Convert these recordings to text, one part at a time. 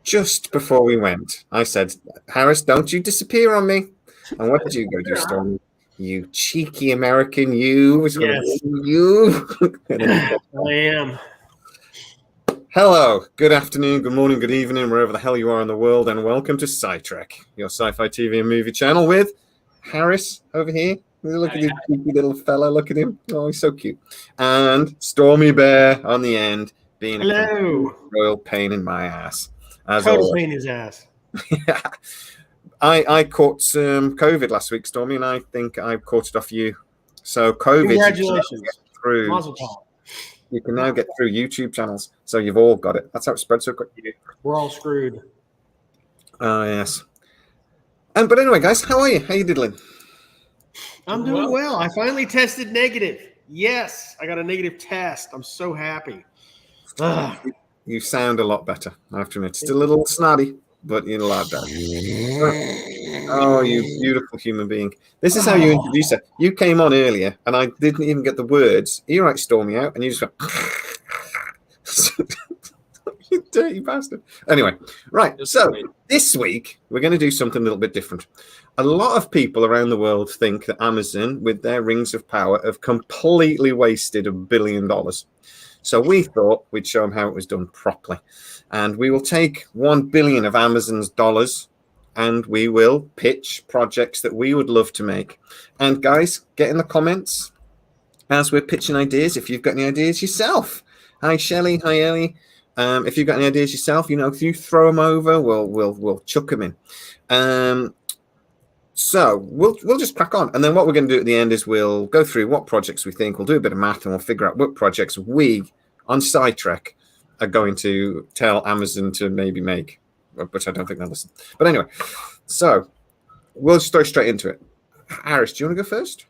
just before we went, I said, Harris, don't you disappear on me. And what did you go do, Stormy? You cheeky American, you. Yes. You. I am. Hello, good afternoon, good morning, good evening, wherever the hell you are in the world, and welcome to Sci-Trek, your sci-fi TV and movie channel with Harris over here. Look at this cheeky little fella, look at him. Oh, he's so cute. And Stormy Bear on the end, being a royal pain in my ass. Total pain in his ass. Yeah. I caught some COVID last week, Stormy, and I think I caught it off you. So COVID, congratulations. you can now get through YouTube channels. So you've all got it. That's how it spreads so quickly. We're all screwed. Oh, yes. But anyway, guys, how are you? How you diddling? I'm doing well. I finally tested negative. Yes, I got a negative test. I'm so happy. You sound a lot better, I have to admit. Still a little snotty, but you're a lot better. Oh, you beautiful human being. This is how you introduce her. You came on earlier, and I didn't even get the words. You right, Stormy out, and you just went, you dirty bastard. Anyway, right, so this week, we're going to do something a little bit different. A lot of people around the world think that Amazon, with their rings of power, have completely wasted $1 billion. So we thought we'd show them how it was done properly. And we will take 1 billion of Amazon's dollars and we will pitch projects that we would love to make. And guys, get in the comments as we're pitching ideas. If you've got any ideas yourself. Hi, Shelley. Hi, Ellie. If you've got any ideas yourself, if you throw them over, we'll chuck them in. So we'll just crack on. And then what we're going to do at the end is we'll go through what projects we think. We'll do a bit of math and we'll figure out what projects we on Sci-Trek are going to tell Amazon to maybe make, which I don't think they'll listen. But anyway, so we'll just throw straight into it. Harris, do you want to go first?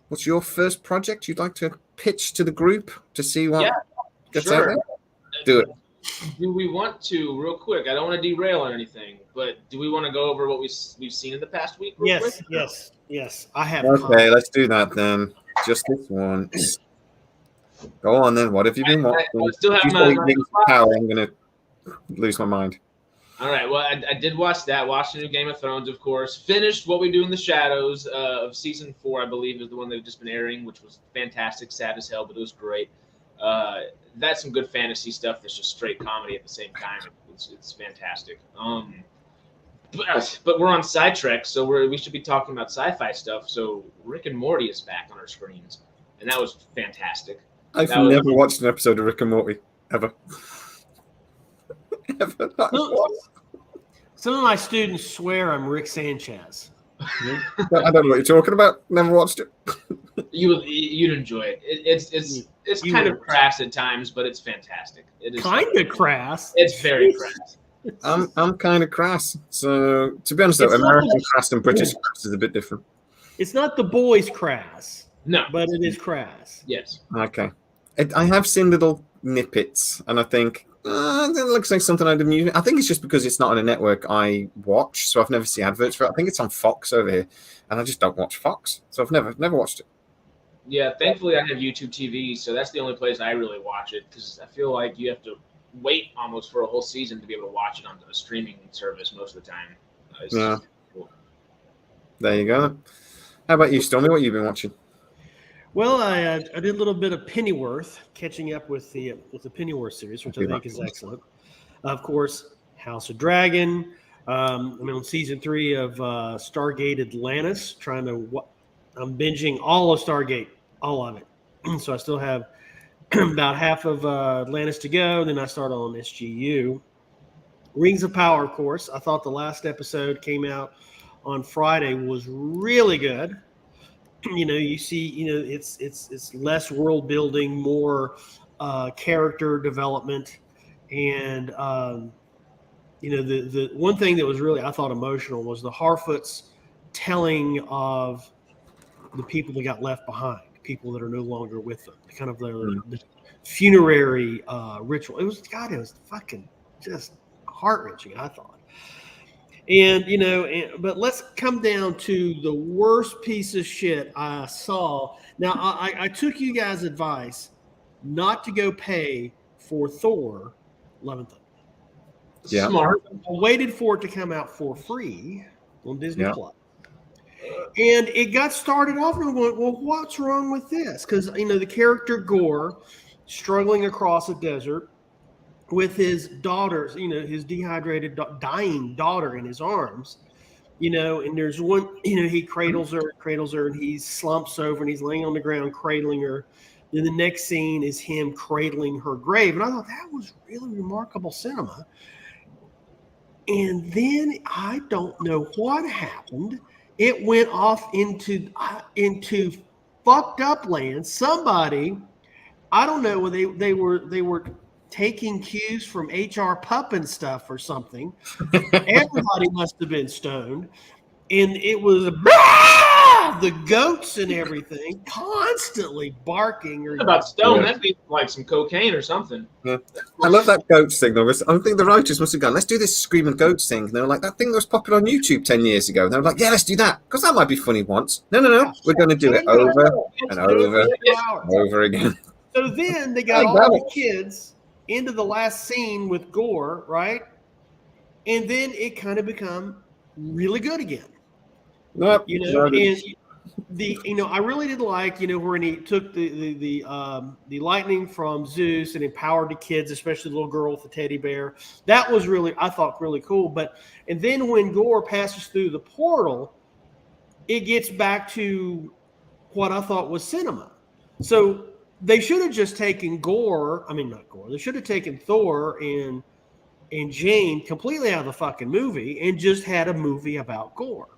What's your first project you'd like to pitch to the group to see what gets out there? Do it. Do we want to, real quick, I don't want to derail or anything, but do we want to go over what we've seen in the past week? Yes. I have. Okay, let's do that then. Just this once. Go on then. What have you been watching? I still have my power. I'm going to lose my mind. All right. Well, I did watch that. Watched the new Game of Thrones, of course. Finished What We Do in the Shadows of season 4, I believe, is the one they've just been airing, which was fantastic, sad as hell, but it was great. That's some good fantasy stuff that's just straight comedy at the same time. It's fantastic. But we're on Sci-Trek, so we should be talking about sci-fi stuff. So Rick and Morty is back on our screens, and that was fantastic. I've never watched an episode of Rick and Morty, ever. Some of my students swear I'm Rick Sanchez. I don't know what you're talking about. Never watched it. You'd enjoy it. It's kind of crass at times, but it's fantastic. It is kind of crass. It's very crass. I'm kind of crass. So to be honest, though, American crass and British crass is a bit different. It's not the boys' crass. No, but it is crass. Yes. Okay. I have seen little snippets, and I think it looks like something I'd amuse. I think it's just because it's not on a network I watch, so I've never seen adverts for it. I think it's on Fox over here, and I just don't watch Fox, so I've never watched it. Yeah, thankfully I have YouTube TV, so that's the only place I really watch it, because I feel like you have to wait almost for a whole season to be able to watch it on a streaming service most of the time. Yeah. Cool. There you go. How about you, Stormy? What have you been watching? Well, I did a little bit of Pennyworth, catching up with the Pennyworth series, which I think is excellent. Of course, House of Dragon. I'm on season 3 of Stargate Atlantis. I'm binging all of Stargate, all of it. So I still have about half of Atlantis to go. Then I start on SGU. Rings of Power, of course. I thought the last episode came out on Friday was really good. You see, it's less world building, more character development, and the one thing that was really, I thought, emotional was the Harfoots telling of the people that got left behind, people that are no longer with them, kind of the funerary ritual. It was fucking just heart-wrenching, I thought. And, but let's come down to the worst piece of shit I saw. Now, I took you guys' advice not to go pay for Thor, Love and Thunder. Yeah. Smart. I waited for it to come out for free on Disney Yeah. Plus. And it got started off, and I'm going, well, what's wrong with this? Because, the character Gore struggling across a desert with his daughters, his dehydrated, dying daughter in his arms, and there's one, he cradles her, and he slumps over and he's laying on the ground cradling her. Then the next scene is him cradling her grave. And I thought that was really remarkable cinema. And then I don't know what happened. It went off into fucked up land. Somebody, I don't know, they were taking cues from HR Pup and stuff or something. Everybody must have been stoned, and it was the goats and everything constantly barking. Or About stone, that'd be like some cocaine or something. Yeah. I love that goats thing though. I think the writers must have gone, let's do this screaming goats thing. And they were like, that thing that was popular on YouTube 10 years ago. And they were like, yeah, let's do that. Because that might be funny once. No. We're going to do it over and over again. So then they got all the kids into the last scene with Gore, right? And then it kind of become really good again. Nope. And I really did like, when he took the lightning from Zeus and empowered the kids, especially the little girl with the teddy bear. That was really, I thought, really cool. And then when Gore passes through the portal, it gets back to what I thought was cinema. So they should have just taken not Gore. They should have taken Thor and Jane completely out of the fucking movie and just had a movie about Gore.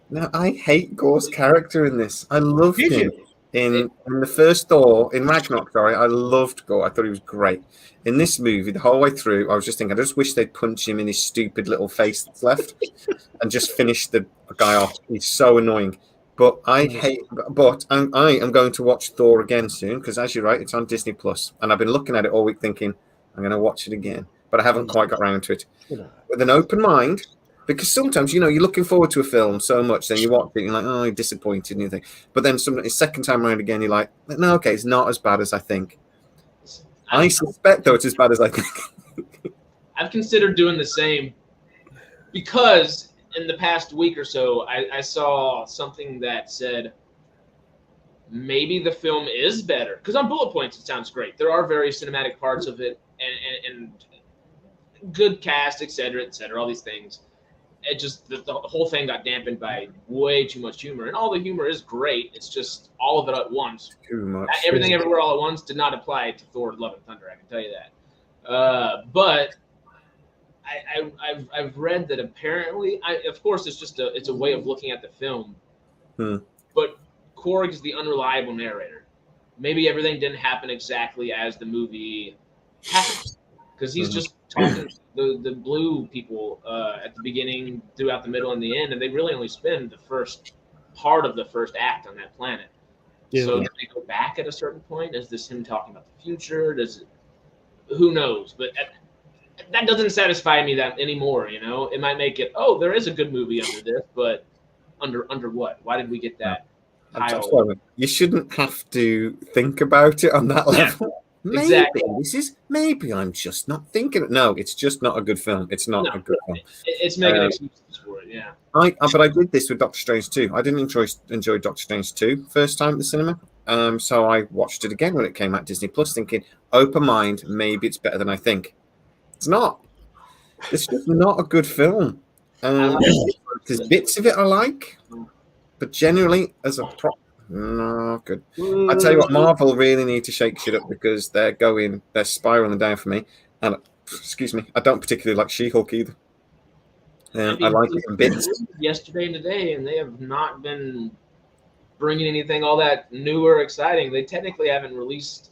No, I hate Gore's character in this. I loved him you? in the first Thor, in Ragnarok, sorry. I loved Gore. I thought he was great. In this movie, the whole way through, I was just thinking, I just wish they'd punch him in his stupid little face that's left and just finish the guy off. He's so annoying. But I am going to watch Thor again soon because, as you're right, it's on Disney Plus, and I've been looking at it all week thinking I'm going to watch it again, but I haven't quite got around to it. With an open mind, because sometimes you're looking forward to a film so much, then you watch it, and you're like, oh, you're disappointed, and you think. But then the second time around again, you're like, no, okay, it's not as bad as I think. I suspect though it's as bad as I think. I've considered doing the same because in the past week or so, I saw something that said maybe the film is better. Because on bullet points, it sounds great. There are very cinematic parts of it and good cast, et cetera, all these things. It just, the whole thing got dampened by way too much humor. And all the humor is great. It's just all of it at once. Too much. Everything Everywhere All at Once did not apply to Thor Love and Thunder, I can tell you that. But I've read that apparently, of course, it's a way of looking at the film. But Korg is the unreliable narrator. Maybe everything didn't happen exactly as the movie happened, because he's just talking the blue people at the beginning, throughout the middle, and the end, and they really only spend the first part of the first act on that planet. Yeah. So do they go back at a certain point? Is this him talking about the future? Who knows? But that doesn't satisfy me that anymore. It might make it, there is a good movie under this, but under what? Why did we get that? You shouldn't have to think about it on that level. Maybe I'm just not thinking it. No, it's just not a good film. It's not a good film. It's making excuses for it, yeah. But I did this with Doctor Strange 2. I didn't enjoy Doctor Strange 2 first time at the cinema. So I watched it again when it came out Disney Plus, thinking, open mind, maybe it's better than I think. It's not. It's just not a good film. There's bits of it I like, but generally, as a prop, no good. I tell you what, Marvel really need to shake shit up because they're spiraling down for me. And excuse me, I don't particularly like She-Hulk either. I like it in bits. Yesterday and today, and they have not been bringing anything all that new or exciting. They technically haven't released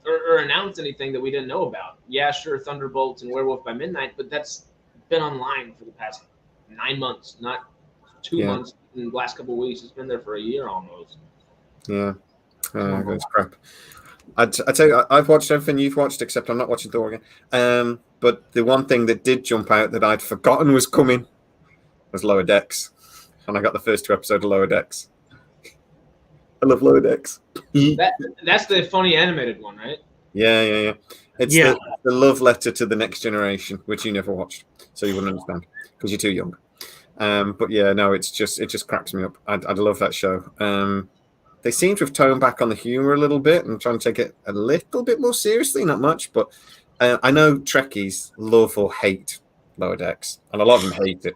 or announced anything that we didn't know about. Yeah, sure, Thunderbolts and Werewolf by Midnight, but that's been online for the past 9 months, not 2 months in the last couple of weeks. It's been there for a year almost. Yeah, that's crap. I tell you, I've watched everything you've watched, except I'm not watching Thor again. But the one thing that did jump out that I'd forgotten was coming was Lower Decks. And I got the first 2 episodes of Lower Decks. I love Lower Decks. That's the funny animated one, right? Yeah. It's the love letter to the next generation, which you never watched, so you wouldn't understand because you're too young. But yeah, no, it just cracks me up. I love that show. They seem to have toned back on the humor a little bit and trying to take it a little bit more seriously, not much, but I know Trekkies love or hate Lower Decks, and a lot of them hate it.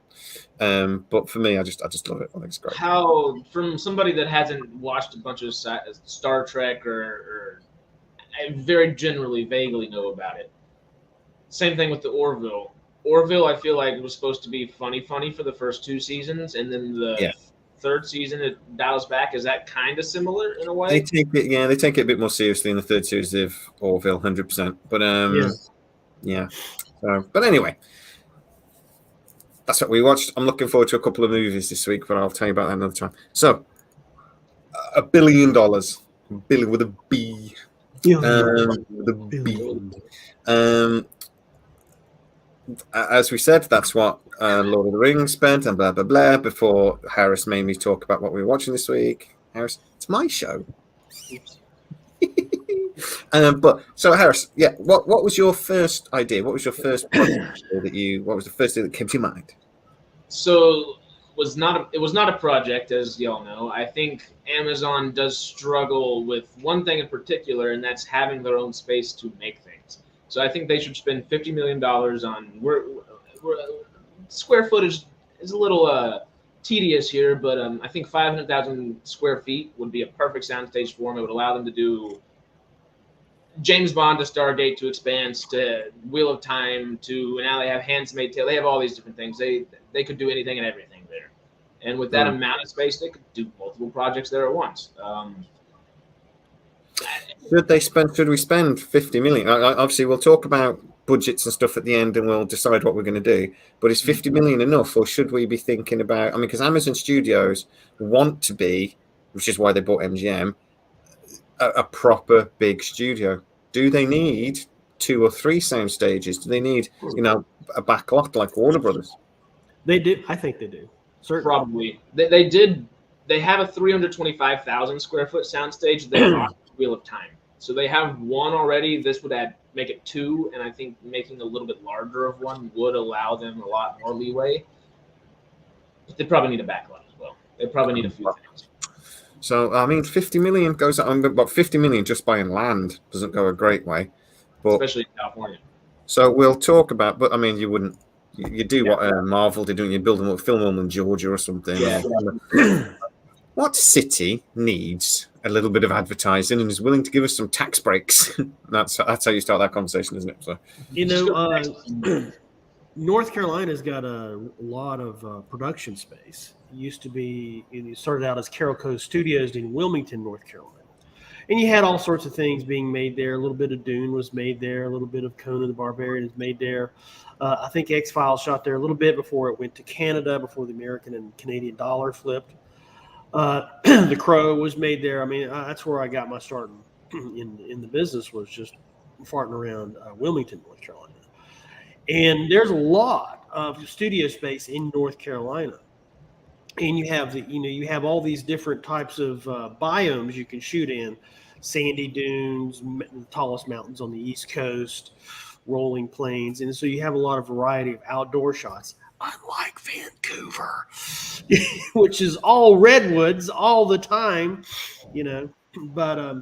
But for me, I just love it. I think it's great. How, from somebody that hasn't watched a bunch of Star Trek or I very generally, vaguely know about it. Same thing with the Orville. Orville, I feel like it was supposed to be funny for the first 2 seasons, and then the third season it dials back. Is that kind of similar in a way? They take it a bit more seriously in the third series of Orville, 100%. But yeah. So, but anyway, that's what we watched. I'm looking forward to a couple of movies this week, but I'll tell you about that another time. So, $1 billion, Billy with a B. With a B. As we said, that's what Lord of the Rings spent and blah, blah, blah, before Harris made me talk about what we were watching this week. Harris, it's my show. But so Harris, what was your first idea? What was your first project what was the first thing that came to your mind? So it was not a project, as y'all know. I think Amazon does struggle with one thing in particular, and that's having their own space to make things. So I think they should spend $50 million on square footage is a little tedious here, but I think 500,000 square feet would be a perfect soundstage for them. It would allow them to do James Bond to Stargate to Expanse to Wheel of Time to now they have Handmaid's Tale. They have all these different things. They could do anything and everything there. And with that amount of space, they could do multiple projects there at once. Should we spend 50 million? Obviously, we'll talk about budgets and stuff at the end, and we'll decide what we're going to do. But is 50 million enough, or should we be thinking about? I mean, because Amazon Studios want to be, which is why they bought MGM, a proper big studio. Do they need 2 or 3 sound stages? Do they need, a backlot like Warner Brothers? They do. I think they do. Certainly. Probably. They did. They have a 325,000 square foot soundstage. They lost Wheel of Time. So they have one already. This would make it 2, and I think making a little bit larger of one would allow them a lot more leeway. But they probably need a backlot as well. They probably need a few things. So, I mean, 50 million goes on, but 50 million just buying land doesn't go a great way. But, especially in California. So we'll talk about, but I mean, you do what Marvel did, don't you? Build them up, film them in Georgia or something. Yeah. What city needs a little bit of advertising and is willing to give us some tax breaks? That's how you start that conversation, isn't it? So, North Carolina's got a lot of production space. It used to be, it started out as Carroll Coast Studios in Wilmington, North Carolina. And you had all sorts of things being made there. A little bit of Dune was made there. A little bit of Conan the Barbarian is made there. I think X-Files shot there a little bit before it went to Canada, before the American and Canadian dollar flipped. The Crow was made there. I mean, that's where I got my start in the business, was just farting around Wilmington, North Carolina. And there's a lot of studio space in North Carolina. And you have you have all these different types of biomes you can shoot in: sandy dunes, the tallest mountains on the East Coast, rolling plains, and so you have a lot of variety of outdoor shots. Unlike Vancouver, which is all redwoods all the time, But I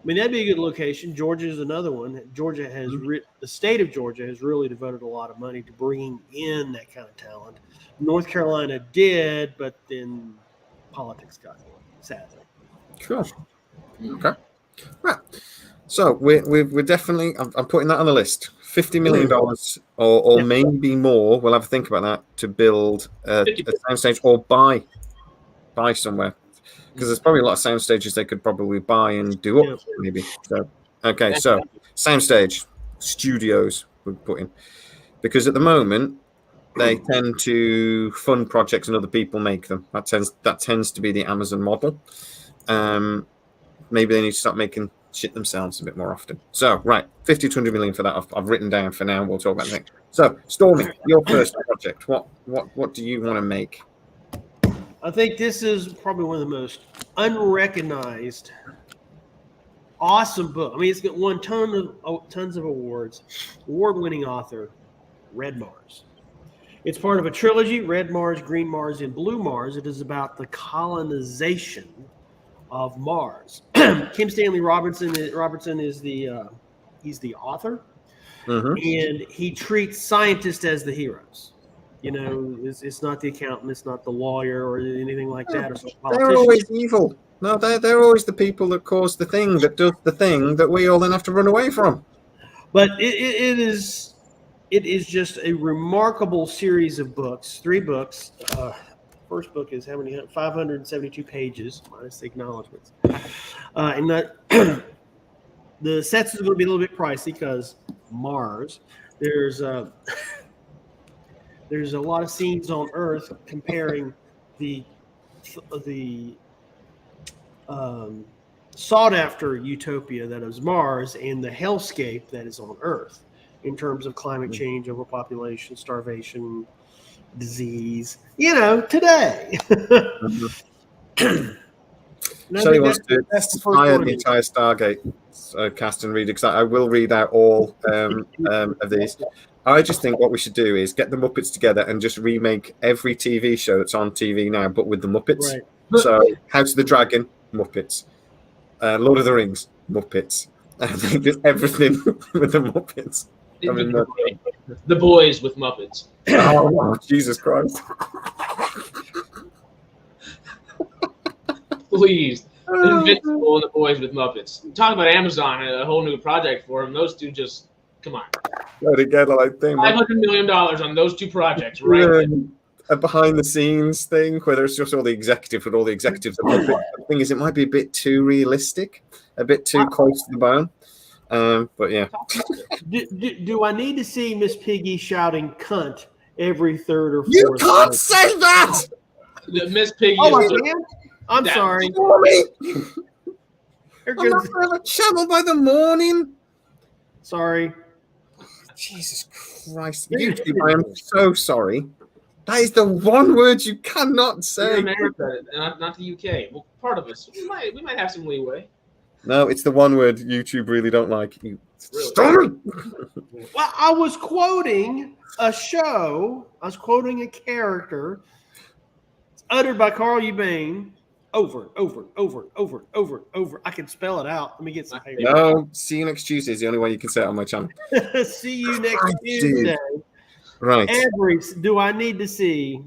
mean, that'd be a good location. Georgia is another one. The state of Georgia has really devoted a lot of money to bringing in that kind of talent. North Carolina did, but then politics got in, sadly. Sure. Okay. Right. So we're definitely. I'm putting that on the list. $50 million or maybe more. We'll have to think about that to build a soundstage or buy somewhere, because there's probably a lot of sound stages they could probably buy and do up maybe. So so soundstage studios we put in, because at the moment they tend to fund projects and other people make them. That tends to be the Amazon model. Maybe they need to start making shit themselves a bit more often. So, right, 50 to 100 million for that. I've written down for now. We'll talk about next. So, Stormy, your first project. What do you want to make? I think this is probably one of the most unrecognized awesome book. I mean, it's got won tons of awards. Award-winning author, Red Mars. It's part of a trilogy: Red Mars, Green Mars, and Blue Mars. It is about the colonization of Mars. Kim Stanley Robertson is he's the author, and he treats scientists as the heroes. You know, it's not the accountant, it's not the lawyer or anything like that. Or they're always evil. No, they're always the people that cause the thing that does the thing that we all then have to run away from. But it is just a remarkable series of books. 3 books. First book is how many? 572 pages minus the acknowledgments. And that the sets is going to be a little bit pricey because Mars. There's a lot of scenes on Earth comparing the sought after utopia that is Mars and the hellscape that is on Earth in terms of climate change, overpopulation, starvation, disease, you know, today. So he wants to inspire the entire Stargate cast and read it, because I will read out all of these. I just think what we should do is get the Muppets together and just remake every TV show that's on TV now, but with the Muppets. Right. So House of the Dragon, Muppets. Lord of the Rings, Muppets. I think just everything with the Muppets. I mean, the Boys with Muppets. Oh, Jesus Christ. Please. Invincible and the Boys with Muppets. Talk about Amazon, a whole new project for them. Those two just, come on. Together, like thing. $500 million on those 2 projects, right? A behind the scenes thing where there's just all the executives with all the executives. The thing is, it might be a bit too realistic, a bit too close to the bone. But yeah. Do I need to see Miss Piggy shouting cunt every 3rd or 4th? You can't say that! Miss Piggy. I'm sorry. I'm not going to have a channel by the morning. Sorry. Jesus Christ. YouTube, I am so sorry. That is the one word you cannot say. In America, not the UK. Well, part of us. We might have some leeway. No, it's the one word YouTube really don't like. You really? Well, I was quoting a show. I was quoting a character uttered by Carl Eubank over. I can spell it out. Let me get some paper. No, see you next Tuesday is the only way you can say it on my channel. See you next Tuesday. Right. Do I need to see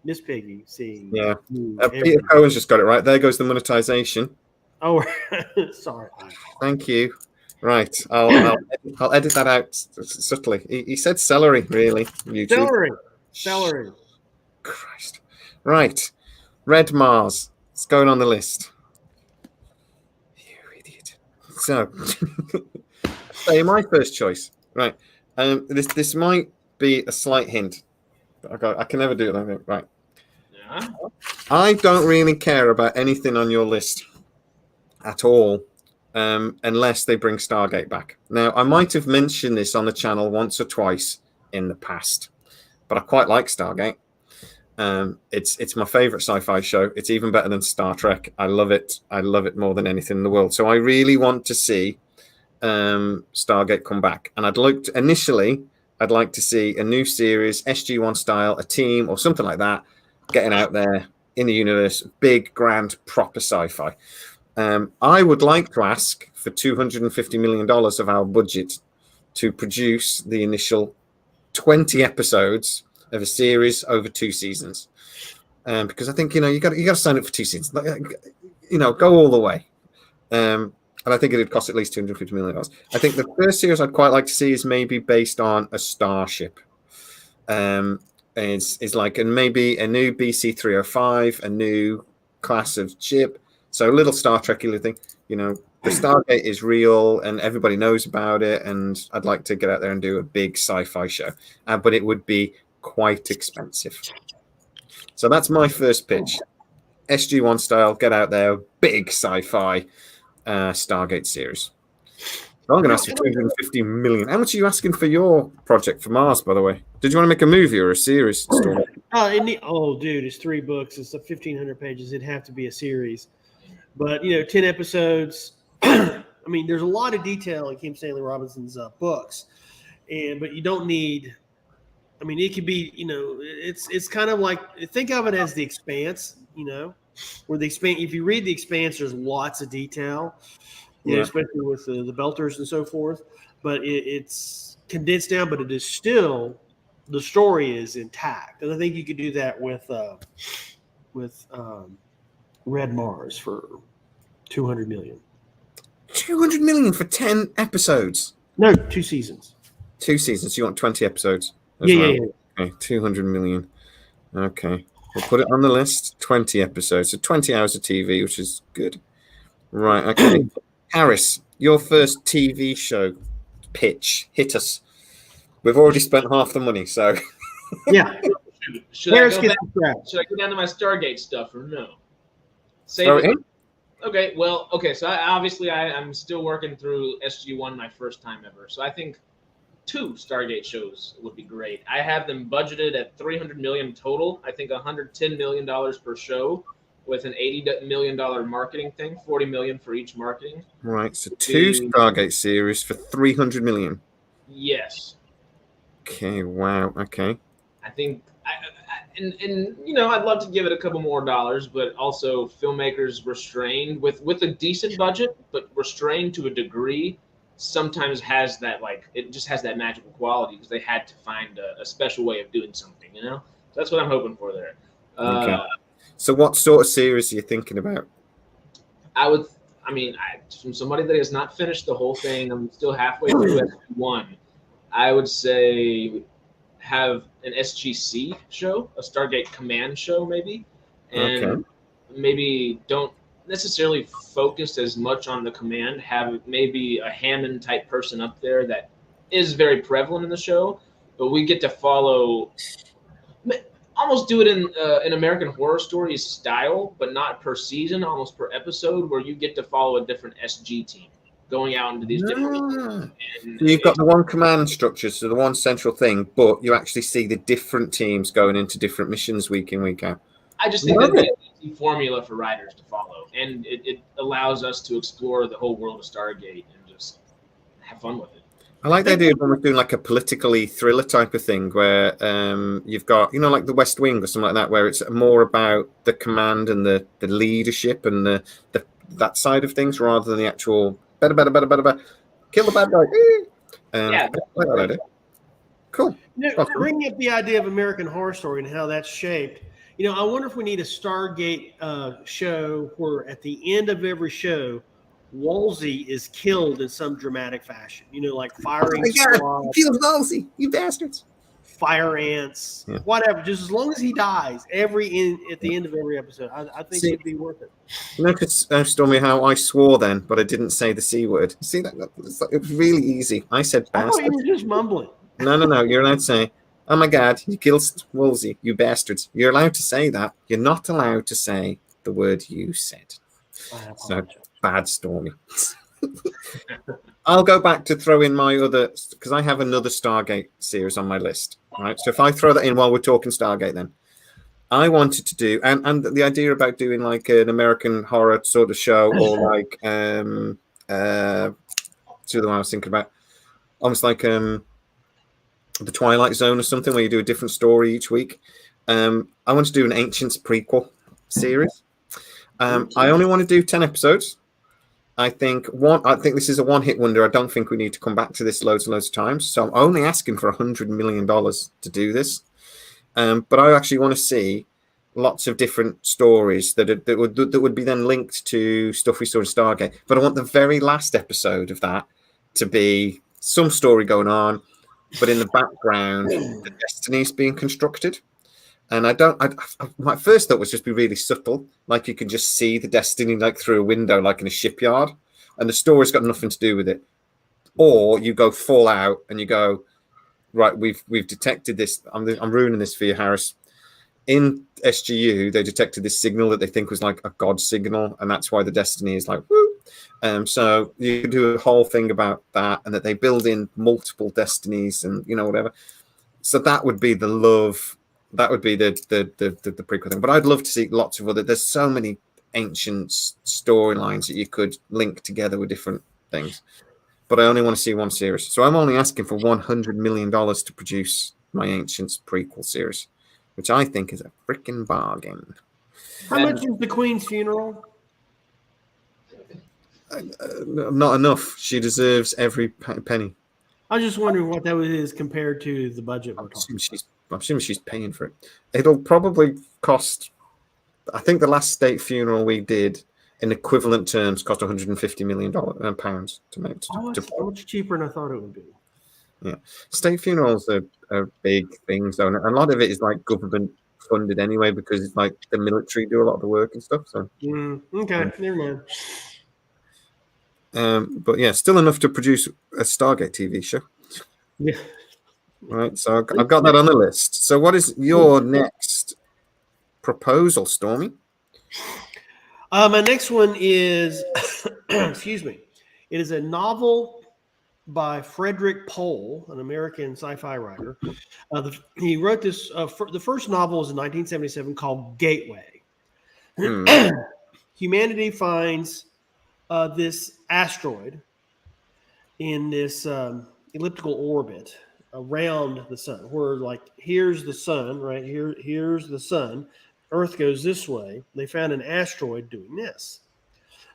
Miss Piggy? See. Yeah. Peter Cohen's just got it right. There goes the monetization. Oh, sorry. Thank you. Right. I'll edit that out subtly. He said celery, really. YouTube. Celery. Christ. Right. Red Mars. It's going on the list. You idiot. So, my first choice. Right. This might be a slight hint. I can never do it like that. Right. Yeah. I don't really care about anything on your list at all, unless they bring Stargate back. Now, I might have mentioned this on the channel once or twice in the past, but I quite like Stargate. It's my favorite sci-fi show. It's even better than Star Trek. I love it. I love it more than anything in the world. So I really want to see Stargate come back. And I'd like to see a new series, SG-1 style, a team or something like that, getting out there in the universe, big, grand, proper sci-fi. I would like to ask for $250 million of our budget to produce the initial 20 episodes of a series over 2 seasons, because I think you got to sign up for 2 seasons. Go all the way. And I think it'd cost at least $250 million. I think the first series I'd quite like to see is maybe based on a starship. Is like, and maybe a new BC-305, a new class of ship. So a little Star Trek thing, the Stargate is real and everybody knows about it. And I'd like to get out there and do a big sci-fi show, but it would be quite expensive. So that's my first pitch. SG-1 style, get out there, big sci-fi Stargate series. So I'm going to ask for $250 million. How much are you asking for your project for Mars, by the way? Did you want to make a movie or a series story? Dude, it's 3 books. It's 1,500 pages. It'd have to be a series. But, 10 episodes, I mean, there's a lot of detail in Kim Stanley Robinson's books, but you don't need. I mean, it could be, it's kind of like, think of it as The Expanse, where The Expanse. If you read The Expanse, there's lots of detail, especially with the Belters and so forth. But it's condensed down, but it is still, the story is intact, and I think you could do that with Red Mars for $200 million. 200 million for 10 episodes? No, 2 seasons. 2 seasons. You want 20 episodes? Yeah. Okay, 200 million. Okay, we'll put it on the list. 20 episodes, so 20 hours of TV, which is good. Right. Okay, Harris, your first TV show pitch. Hit us. We've already spent half the money, so yeah. Should I go down to my Stargate stuff or no? Save it. Okay, well, so I'm still working through SG-1 my first time ever. So I think 2 Stargate shows would be great. I have them budgeted at $300 million total. I think $110 million per show with an $80 million marketing thing, $40 million for each marketing. Right, so 2 Stargate series for $300 million. Yes. Okay, wow, okay. I think I'd love to give it a couple more dollars, but also filmmakers restrained with a decent budget, but restrained to a degree, sometimes has that, it just has that magical quality because they had to find a special way of doing something, So that's what I'm hoping for there. Okay. So what sort of series are you thinking about? From somebody that has not finished the whole thing, I'm still halfway through SG-1. I would say have an SGC show, a Stargate Command show, maybe, and maybe don't necessarily focus as much on the command. Have maybe a Hammond type person up there that is very prevalent in the show, but we get to follow. Almost do it in an American Horror Story style, but not per season, almost per episode, where you get to follow a different SG team going out into these different. So you've got the one command structure, so the one central thing, but you actually see the different teams going into different missions week in, week out. I just think that'd be an easy formula for writers to follow, and it allows us to explore the whole world of Stargate and just have fun with it. I like the idea of almost doing like a politically thriller type of thing where you've got, like the West Wing or something like that, where it's more about the command and the leadership and the that side of things rather than the actual better, kill the bad guy. Cool. Bringing up the idea of American Horror Story and how that's shaped, I wonder if we need a Stargate show where at the end of every show, Wolsey is killed in some dramatic fashion. Like firing squads. Kill Wolsey, you bastards. Fire ants, whatever. Just as long as he dies at the end of every episode, I think it'd be worth it. Because Stormy, how I swore then, but I didn't say the C word. See that? It was really easy. I said bastard. Oh, you were just mumbling. No. You're allowed to say, "Oh my God, you killed Wolsey, you bastards." You're allowed to say that. You're not allowed to say the word you said. So bad, Stormy. I'll go back to throw in my other, because I have another Stargate series on my list. Right. So if I throw that in while we're talking Stargate, then I wanted to do, and the idea about doing like an American horror sort of show, or like the other one I was thinking about, almost like the Twilight Zone or something, where you do a different story each week. I want to do an Ancients prequel series. I only want to do 10 episodes. I think this is a one-hit wonder. I don't think we need to come back to this loads and loads of times. So I'm only asking for $100 million to do this. But I actually want to see lots of different stories that would be then linked to stuff we saw in Stargate. But I want the very last episode of that to be some story going on, but in the background, the destinies being constructed. And my first thought was just be really subtle, like you can just see the destiny like through a window, like in a shipyard, and the story's got nothing to do with it. Or you go full out and you go, right, we've detected this. I'm ruining this for you, Harris. In SGU, they detected this signal that they think was like a god signal, and that's why the destiny is like woo. So you could do a whole thing about that, and that they build in multiple destinies, and whatever. So that would be the love. That would be the prequel thing. But I'd love to see lots of other. There's so many ancient storylines that you could link together with different things. But I only want to see one series. So I'm only asking for $100 million to produce my Ancients prequel series, which I think is a freaking bargain. How much is the Queen's funeral? Not enough. She deserves every penny. I was just wondering what that is compared to the budget we're talking about. I'm assuming she's paying for it. It'll probably cost, I think the last state funeral we did in equivalent terms cost $150 million pounds to make. It's much cheaper than I thought it would be. Yeah. State funerals are big things, though. And a lot of it is like government funded anyway, because it's like the military do a lot of the work and stuff. So okay, never mind. But yeah, still enough to produce a Stargate TV show. Yeah. Right. So I've got that on the list. So what is your next proposal, Stormy? My next one is, excuse me, it is a novel by Frederick Pohl, an American sci-fi writer. He wrote this. The first novel was in 1977 called Gateway. Humanity finds this asteroid in this elliptical orbit around the sun. Where like here's the sun, right here. Here's the sun. Earth goes this way. They found an asteroid doing this.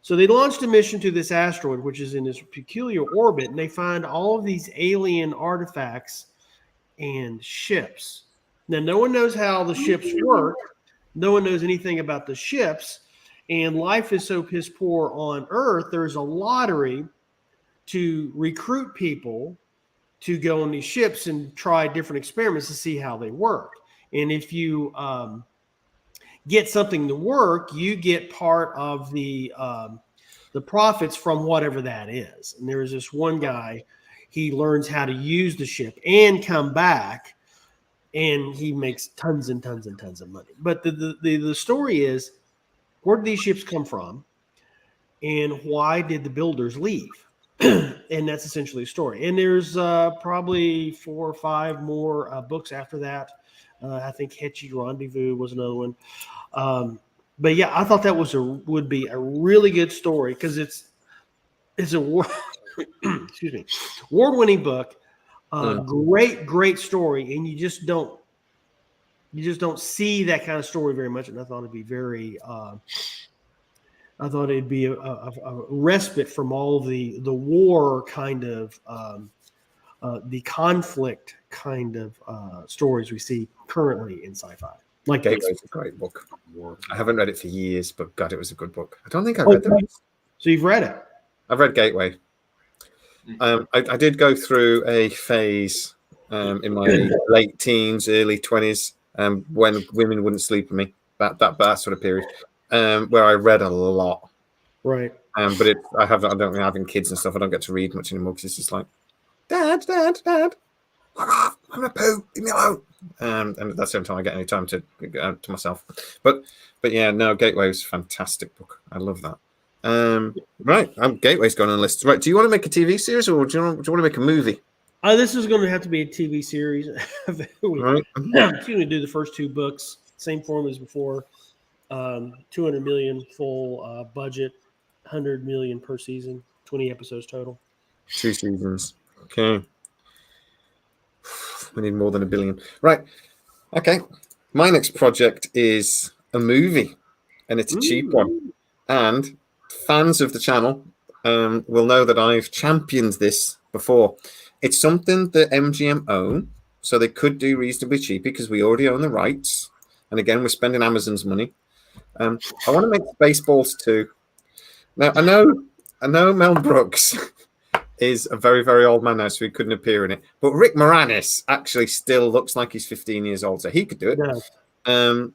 So they launched a mission to this asteroid, which is in this peculiar orbit, and they find all of these alien artifacts and ships. Now, no one knows how the ships work. No one knows anything about the ships, and life is so piss poor on Earth, there's a lottery to recruit people to go on these ships and try different experiments to see how they work. And if you get something to work, you get part of the profits from whatever that is. And there's this one guy, he learns how to use the ship and come back, and he makes tons and tons and tons of money. But the story is, where did these ships come from, and why did the builders leave? And that's essentially the story. And there's probably 4 or 5 more books after that. I think Hetchy Rendezvous was another one. But yeah, I thought that would be a really good story, because it's a excuse me, award-winning book, great story, and you just don't see that kind of story very much. And I thought it'd be very I thought it'd be a respite from all the war kind of the conflict kind of stories we see currently in sci-fi. Like Gateway's a great book. I haven't read it for years, but God, it was a good book. I don't think I read it. So you've read it? I've read Gateway. I did go through a phase in my late teens, early 20s, when women wouldn't sleep with me. That sort of period, where I read a lot. Right. But I don't having kids and stuff. I don't get to read much anymore, because it's just like, Dad, I'm gonna poo, leave me alone. And that's the only time I get any time to myself. But yeah, no, Gateway was a fantastic book. I love that. Right, Gateway's gone on the list. Right, do you want to make a TV series, or do you want to make a movie? This is going to have to be a TV series. Right. It's going to do the first 2 books, same form as before. 200 million full budget, 100 million per season, 20 episodes total. 2 seasons. Okay. We need more than 1 billion. Right. Okay. My next project is a movie, and it's a cheap one. And fans of the channel will know that I've championed this before. It's something that MGM own, so they could do reasonably cheap, because we already own the rights. And again, we're spending Amazon's money. I want to make Spaceballs 2. Now, I know Mel Brooks is a very, very old man now, so he couldn't appear in it. But Rick Moranis actually still looks like he's 15 years old, so he could do it. Yeah. And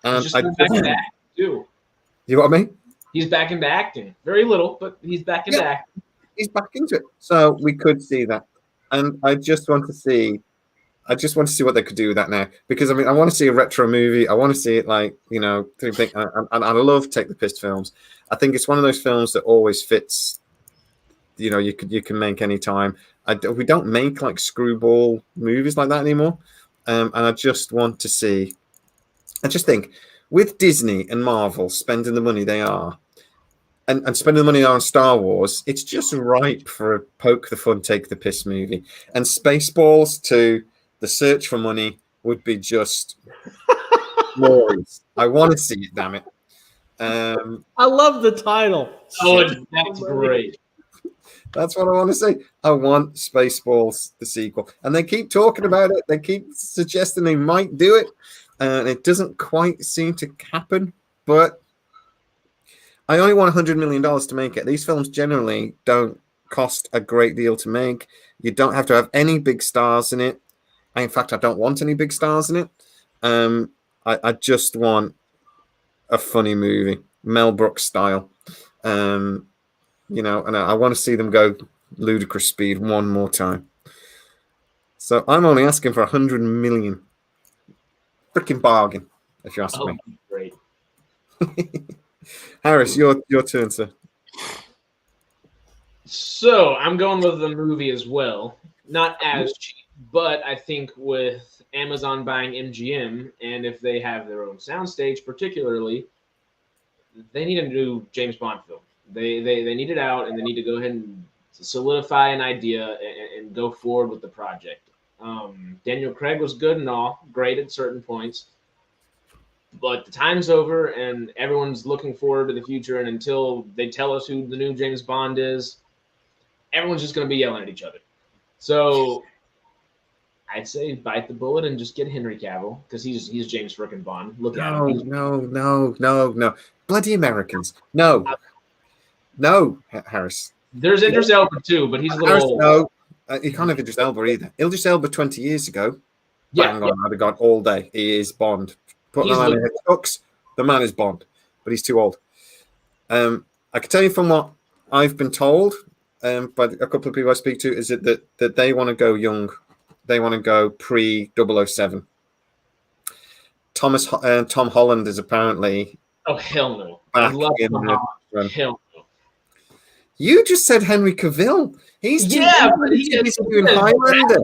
just back into acting too. You know what I mean? He's back into acting. Very little, but he's back into acting. He's back into it. So we could see that. And I just want to see what they could do with that now. Because, I mean, I want to see a retro movie. I want to see it like, and I love Take the Piss films. I think it's one of those films that always fits. You can make any time. We don't make like screwball movies like that anymore. And I just want to see. I just think with Disney and Marvel spending the money they are, and spending the money on Star Wars, it's just ripe for a poke the fun, take the piss movie. And Spaceballs 2, The Search for Money, would be just glorious. I want to see it, damn it. I love the title. Oh, that's great. That's what I want to say. I want Spaceballs, the sequel. And they keep talking about it. They keep suggesting they might do it. And it doesn't quite seem to happen. But I only want $100 million to make it. These films generally don't cost a great deal to make. You don't have to have any big stars in it. In fact, I don't want any big stars in it. I just want a funny movie, Mel Brooks style. And I want to see them go ludicrous speed one more time. So I'm only asking for 100 million. Freaking bargain, if you ask me. Great. Harris, your turn, sir. So I'm going with the movie as well. Not as cheap, but I think with Amazon buying MGM, and if they have their own soundstage, particularly, they need a new James Bond film. They need it out, and they need to go ahead and solidify an idea and go forward with the project. Daniel Craig was good and all, great at certain points, but the time's over, and everyone's looking forward to the future. And until they tell us who the new James Bond is, everyone's just going to be yelling at each other. So I'd say bite the bullet and just get Henry Cavill, because he's James frickin' Bond. Look at him. No. Bloody Americans. No, Harris. There's Idris Elba too, but he's a little Harris, old. no. You can't have Idris Elba either. Idris Elba 20 years ago. Yeah, Bang on, I'd have gone all day. He is Bond. Put the man in his hooks. The man is Bond, but he's too old. I can tell you from what I've been told by a couple of people I speak to is that they want to go young. They want to go pre-007. Tom Holland is apparently. Oh, hell no. I love Tom Holland. Hell no. You just said Henry Cavill. He's but he's doing Highlander.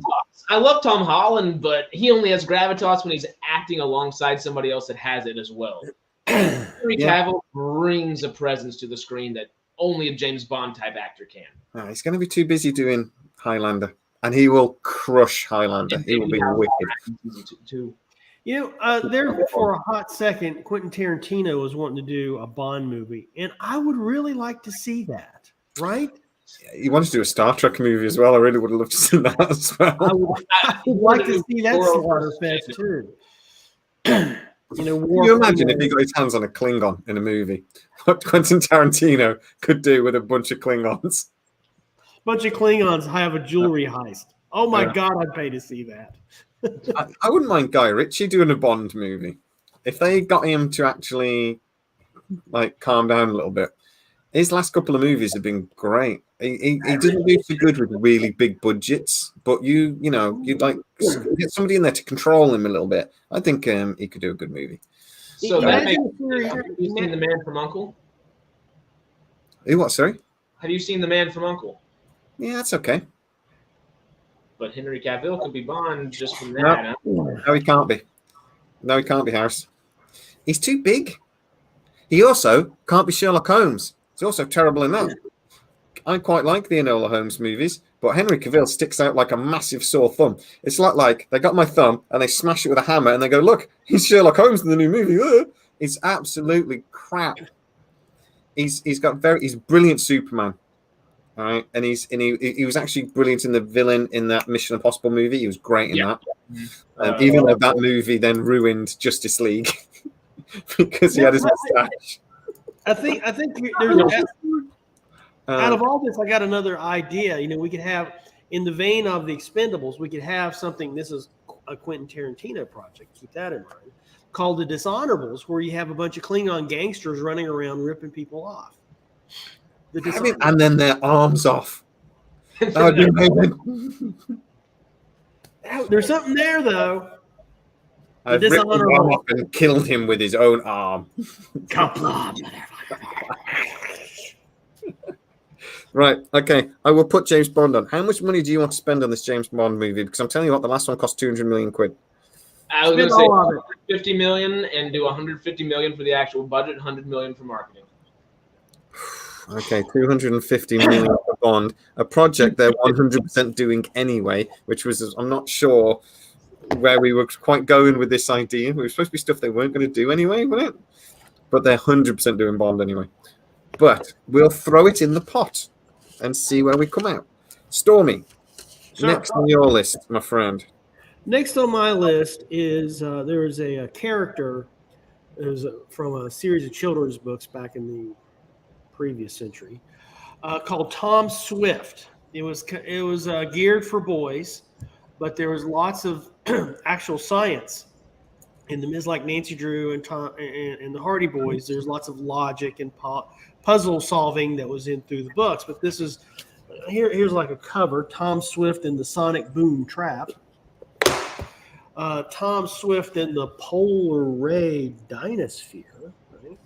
I love Tom Holland, but he only has gravitas when he's acting alongside somebody else that has it as well. Henry Cavill brings a presence to the screen that only a James Bond type actor can. He's going to be too busy doing Highlander, and he will crush Highlander. He will be wicked. There for a hot second, Quentin Tarantino was wanting to do a Bond movie, and I would really like to see that, right? He wants to do a Star Trek movie as well. I really would have loved to see that as well. I would like to see that slaughter fest too. Can you imagine if he got his hands on a Klingon in a movie? What Quentin Tarantino could do with a bunch of Klingons? Bunch of Klingons have a jewelry heist. Oh my God, I'd pay to see that. I wouldn't mind Guy Ritchie doing a Bond movie. If they got him to actually calm down a little bit. His last couple of movies have been great. He doesn't do too good with really big budgets, but you'd like get somebody in there to control him a little bit. I think he could do a good movie. So have you seen The Man from U.N.C.L.E.? What? Sorry. Have you seen The Man from U.N.C.L.E.? Yeah, that's okay. But Henry Cavill could be Bond just from that. No, he can't be. No, he can't be, Harris. He's too big. He also can't be Sherlock Holmes. He's also terrible in that. I quite like the Enola Holmes movies, but Henry Cavill sticks out like a massive sore thumb. It's like they got my thumb and they smash it with a hammer and they go, look, he's Sherlock Holmes in the new movie. It's absolutely crap. He's brilliant Superman. All right, and he was actually brilliant in the villain in that Mission Impossible movie. He was great in that. Even though that movie then ruined Justice League because he had his mustache. I think there's out of all this, I got another idea. We could have, in the vein of the Expendables, we could have something. This is a Quentin Tarantino project. Keep that in mind. Called The Dishonorables, where you have a bunch of Klingon gangsters running around ripping people off. And then their arms off. That would be amazing. There's something there, though. I've ripped his arm off and killed him with his own arm. Right, okay. I will put James Bond on. How much money do you want to spend on this James Bond movie? Because I'm telling you what, the last one cost 200 million quid. I was going to say 150 million and do 150 million for the actual budget, 100 million for marketing. Okay, 250 million for Bond, a project they're 100% doing anyway, which was, I'm not sure where we were quite going with this idea. It was supposed to be stuff they weren't going to do anyway, wasn't it? But they're 100% doing Bond anyway. But we'll throw it in the pot and see where we come out. Stormy, next on your list, my friend. Next on my list is there is a character. It was from a series of children's books back in the previous century called Tom Swift. It was geared for boys, but there was lots of actual science in them. Is like Nancy Drew and Tom and the Hardy Boys. There's lots of logic and puzzle solving that was in through the books. But this is here's like a cover: Tom Swift and the Sonic Boom Trap. Tom Swift and the Polar Ray Dinosphere, right?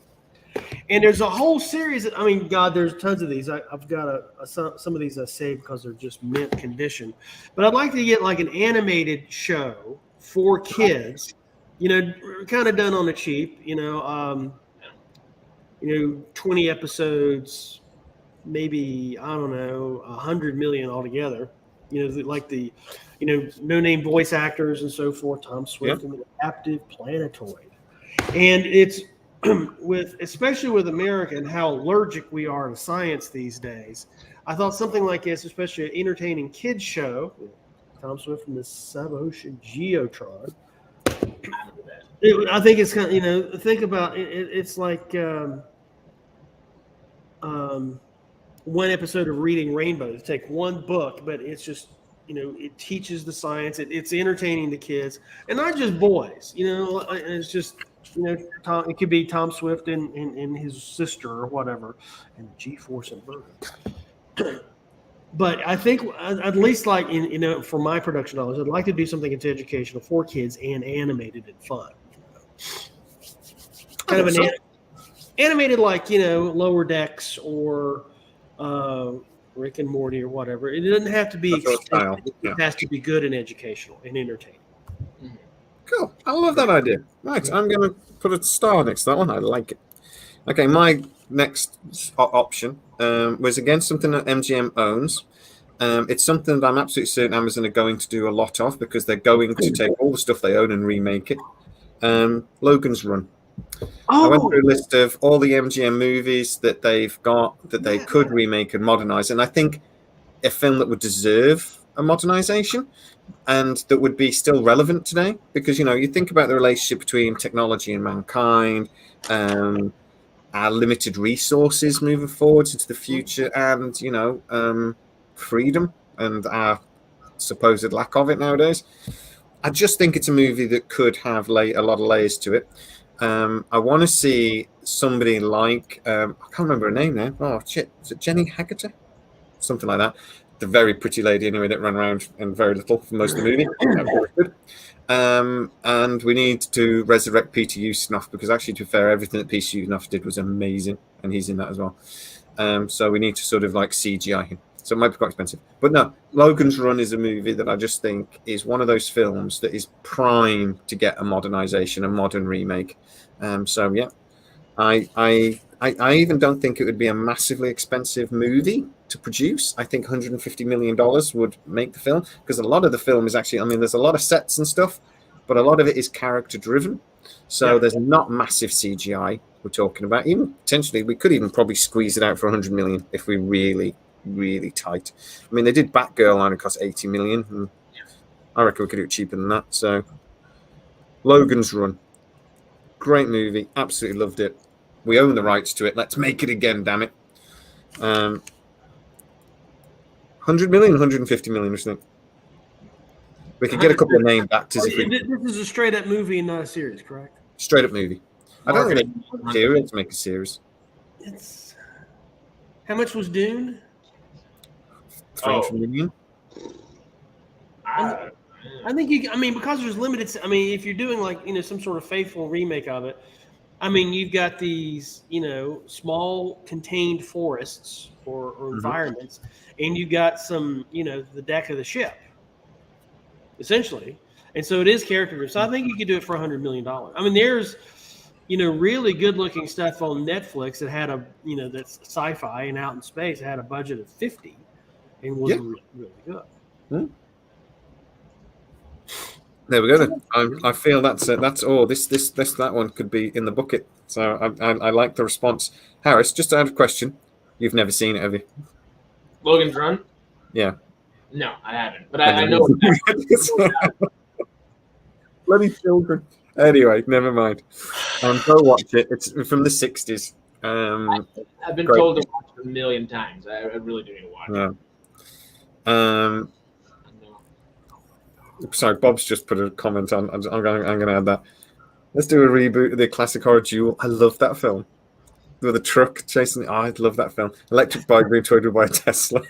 And there's a whole series. I mean, God, there's tons of these. I've got some of these I saved because they're just mint condition. But I'd like to get like an animated show for kids. You know, kind of done on the cheap. 20 episodes, maybe I don't know, 100 million altogether. No-name voice actors and so forth, Tom Swift and the Adaptive Planetoid. And it's especially with America and how allergic we are to science these days, I thought something like this, especially an entertaining kids show, Tom Swift and the Sub-Ocean Geotron. I think it's kind of, think about it, it's like one episode of Reading Rainbow. Take one book, but it's just, it teaches the science. It's entertaining the kids, and not just boys. It's just, it could be Tom Swift and his sister or whatever, and G-Force and Virgo. But I think at least like for my production dollars, I'd like to do something that's educational for kids and animated and fun. Kind of an animated like Lower Decks or Rick and Morty or whatever. It doesn't have to be expensive. It has to be good and educational and entertaining. Cool. I love that idea. Right, I'm going to put a star next to that one. I like it. Okay, my next option was again something that MGM owns. It's something that I'm absolutely certain Amazon are going to do a lot of because they're going to take all the stuff they own and remake it. Logan's Run. I went through a list of all the MGM movies that they've got that they could remake and modernize, and I think a film that would deserve a modernization and that would be still relevant today, because you think about the relationship between technology and mankind, our limited resources moving forwards into the future, and freedom and our supposed lack of it nowadays. I just think it's a movie that could have a lot of layers to it. I want to see somebody like I can't remember her name now. Oh shit, is it Jenny Haggerty? Something like that. The very pretty lady anyway that ran around and very little for most of the movie. Very good. And we need to resurrect Peter Ustinov, because actually, to be fair, everything that Peter Ustinov did was amazing, and he's in that as well. So we need to sort of like CGI him. So it might be quite expensive. But no, Logan's Run is a movie that I just think is one of those films that is prime to get a modernization, a modern remake. So yeah, I even don't think it would be a massively expensive movie to produce. I think $150 million would make the film, because a lot of the film is actually, there's a lot of sets and stuff, but a lot of it is character driven. So there's not massive CGI we're talking about. Even potentially, we could even probably squeeze it out for 100 million if we really tight. They did Batgirl and it cost 80 million, and I reckon we could do it cheaper than that. So Logan's Run, great movie, absolutely loved it. We own the rights to it. Let's make it again, damn it. 100 million, 150 million, I think. We could get a couple of name actors. This is a straight up movie and not a series, correct? Straight up movie. I don't think they do to make a series. How much was Dune? 300 million. I think because there's limited. If you're doing like some sort of faithful remake of it, you've got these small contained forests or environments, and you got some the deck of the ship, essentially, and so it is character driven. So I think you could do it for $100 million. really good looking stuff on Netflix that had that's sci-fi and out in space. It had a budget of 50 and was really, really good. Hmm. There we go. Then. I feel that's that one could be in the bucket. So I like the response. Harris, just out of question, you've never seen it, have you? Logan's Run? Yeah. No, I haven't. But I know. Bloody children. Anyway, never mind. Go watch it. It's from the 60s. I've been told to watch it a million times. I really do need to watch it. Sorry, Bob's just put a comment on. I'm going to add that. Let's do a reboot of the classic horror Jewel. I love that film. With a truck chasing. Oh, I'd love that film. Electric bike retweeted by a Tesla.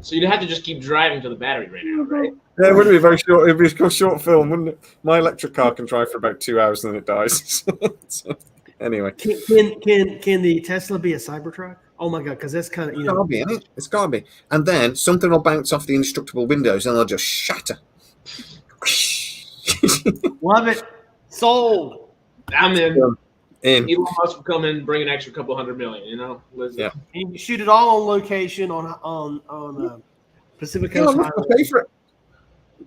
So you'd have to just keep driving till the battery ran out, right? Yeah, it wouldn't be very short. It'd be a short film, wouldn't it? My electric car can drive for about 2 hours and then it dies. So, anyway, can the Tesla be a Cybertruck? Oh my god, because that's kind of It's gotta be, isn't it? It's gotta be. And then something will bounce off the indestructible windows and they'll just shatter. Love it. Sold. I'm in. In. Elon Musk will come in and bring an extra couple $100 million. Yeah. And you shoot it all on location on Pacific Coast Elon Musk will Highway. pay for it.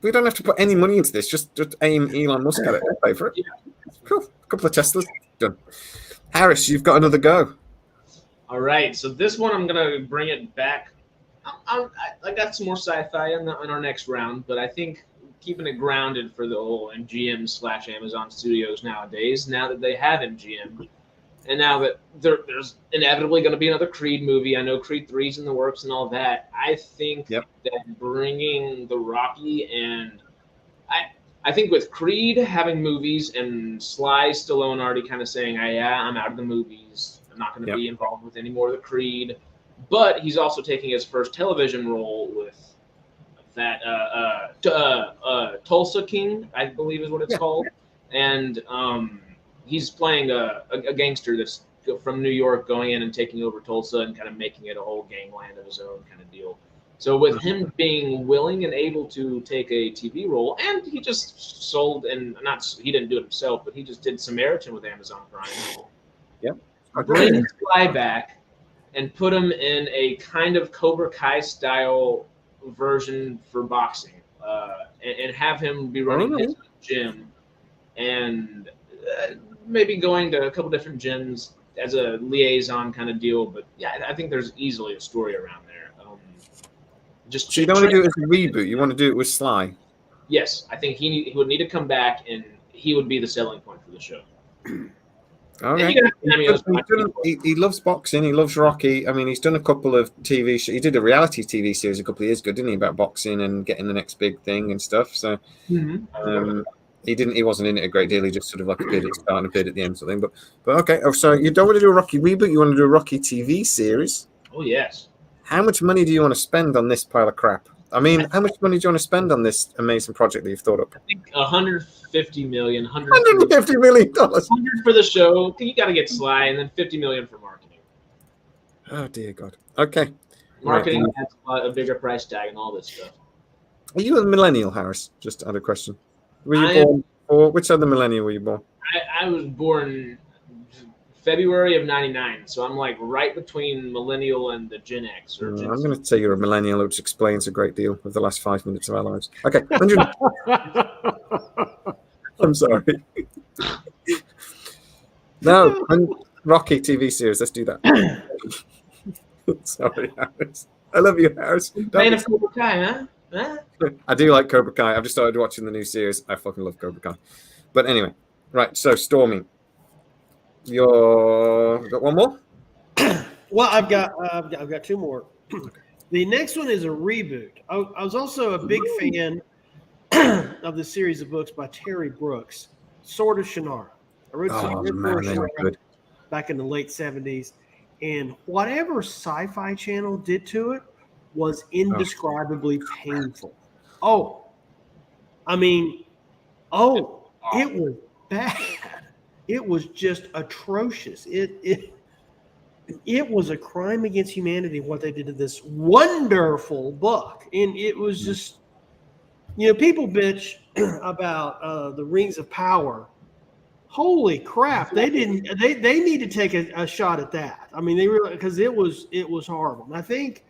We don't have to put any money into this. Just aim Elon Musk at it. He'll pay for it. Yeah. Cool. A couple of Teslas done. Harris, you've got another go. All right, so this one I'm gonna bring it back. I got some more sci-fi in our next round, but I think keeping it grounded for the whole MGM/Amazon Studios nowadays. Now that they have MGM, and now that there's inevitably going to be another Creed movie. I know Creed 3's in the works and all that. I think that bringing the Rocky and I think with Creed having movies and Sly Stallone already kind of saying, I'm out of the movies. I'm not going to be involved with any more of the Creed. But he's also taking his first television role with that Tulsa King, I believe is what it's called. And he's playing a gangster that's from New York going in and taking over Tulsa and kind of making it a whole gangland of his own kind of deal. So with him being willing and able to take a TV role, and he just sold, and he didn't do it himself, but he just did Samaritan with Amazon Prime. Yep. Bring Sly back and put him in a kind of Cobra Kai style version for boxing, and have him be running his gym and maybe going to a couple different gyms as a liaison kind of deal. But yeah, I think there's easily a story around there. So you don't want to do it as a reboot. You want to do it with Sly. Yes, I think he would need to come back, and he would be the selling point for the show. Okay. He loves boxing. He loves Rocky. I mean, he's done a couple of TV shows. He did a reality TV series a couple of years ago, didn't he, about boxing and getting the next big thing and stuff. So he wasn't in it a great deal. He just sort of like appeared at the start and appeared at the end, something. But okay. Oh, so you don't want to do a Rocky reboot. You want to do a Rocky TV series. Oh yes. How much money do you want to spend on this pile of crap? I mean, how much money do you want to spend on this amazing project that you've thought up? I think $150 million. $150 million. $100 for the show. You got to get Sly, and then $50 million for marketing. Oh dear God. Okay. Marketing has a bigger price tag and all this stuff. Are you a millennial, Harris? Just out of question. Were you born? Or which other millennial were you born? I was born February of '99, so I'm like right between millennial and the Gen X. Or Gen I'm going to say you're a millennial, which explains a great deal of the last 5 minutes of our lives. Okay, 100. I'm sorry. No, Rocky TV series. Let's do that. Sorry, Harris. I love you, Harris. Fan of Cobra Kai, huh? I do like Cobra Kai. I've just started watching the new series. I fucking love Cobra Kai. But anyway, right. So Stormy. Got one more? Well, I've got two more. The next one is a reboot. I was also a big fan of the series of books by Terry Brooks, Sword of Shannara. I wrote Shannara back in the late 70s, and whatever Sci-Fi Channel did to it was indescribably painful. It was bad. It was just atrocious. It was a crime against humanity what they did to this wonderful book. And it was just, people bitch about the Rings of Power. holy crap, they didn't. They need to take a shot at that. I mean, they really, because it was horrible. And I think,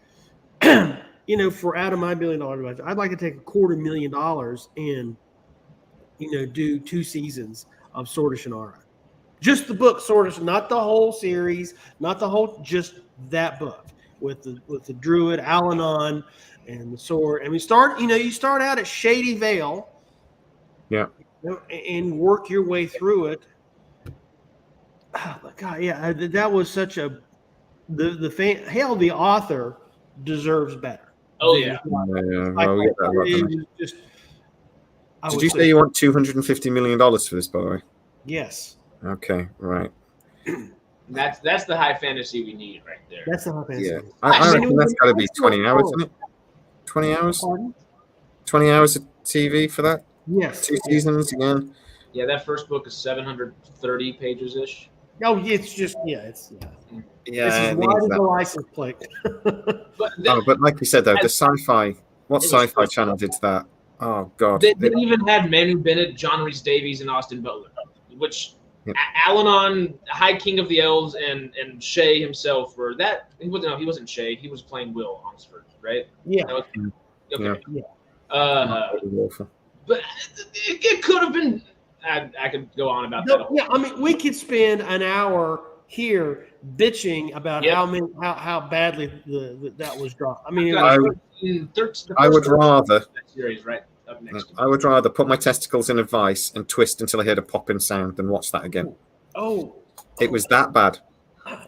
for out of my $1 billion budget, I'd like to take $250,000 and do 2 seasons of Sword of Shannara. Just the book, Sword of Shannara, not the whole series, not the whole, just that book with the Druid, Al-Anon, and the sword. And you start out at Shady Vale, yeah, and work your way through it. Oh my God, yeah, that was such a the author deserves better. Oh yeah. Did you say you want $250 million for this, by the way? Yes. Okay, right. That's the high fantasy we need right there. That's the high fantasy. Yeah, I reckon that's got to be 20 hours, isn't it? 20 hours? Pardon? 20 hours of TV for that? Yes. 2 seasons again? Yeah, that first book is 730 pages ish. Oh, it's just it's Yeah, it's as wide as the license plate. But like you said though, the sci-fi. What sci-fi channel did that? Oh God! They even had Manu Bennett, John Rhys Davies, and Austin Butler, which Al-Anon, High King of the Elves, and Shay himself were that. He wasn't Shay. He was playing Will Onsford, right? Yeah. Okay. Yeah. But it could have been. I could go on about that. Yeah, I mean, we could spend an hour here bitching about how badly that was dropped. I mean, I would rather series right up next. I would rather put my testicles in a vice and twist until I heard a popping sound than watch that again. It was that bad.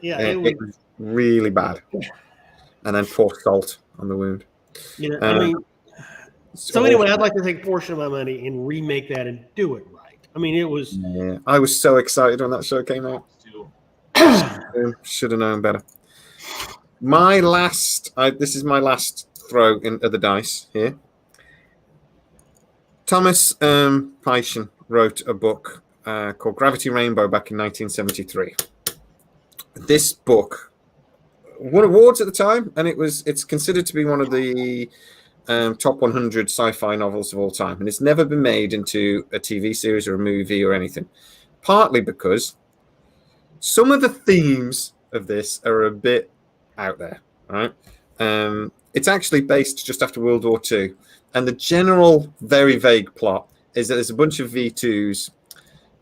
Yeah, it was really bad. And then pour salt on the wound. I mean, so anyway, I'd like to take a portion of my money and remake that and do it right. I mean, it was. Yeah, I was so excited when that show came out. Should have known better. This is my last throw of the dice here. Thomas Pynchon wrote a book called Gravity Rainbow back in 1973. This book won awards at the time, and it's considered to be one of the top 100 sci-fi novels of all time, and it's never been made into a TV series or a movie or anything. Partly because some of the themes of this are a bit out there, right? It's actually based just after World War II, and the general, very vague plot is that there's a bunch of V2s,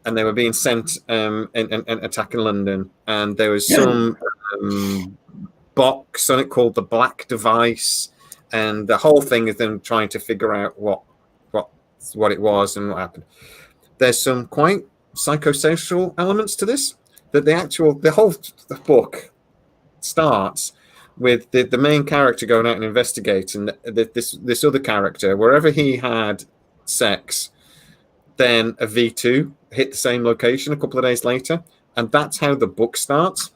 and they were being sent and attacking London, and there was some box on it called the Black Device. And the whole thing is them trying to figure out what it was and what happened. There's some quite psychosocial elements to this. That the whole book starts with the main character going out and investigating this other character. Wherever he had sex, then a V2 hit the same location a couple of days later, and that's how the book starts,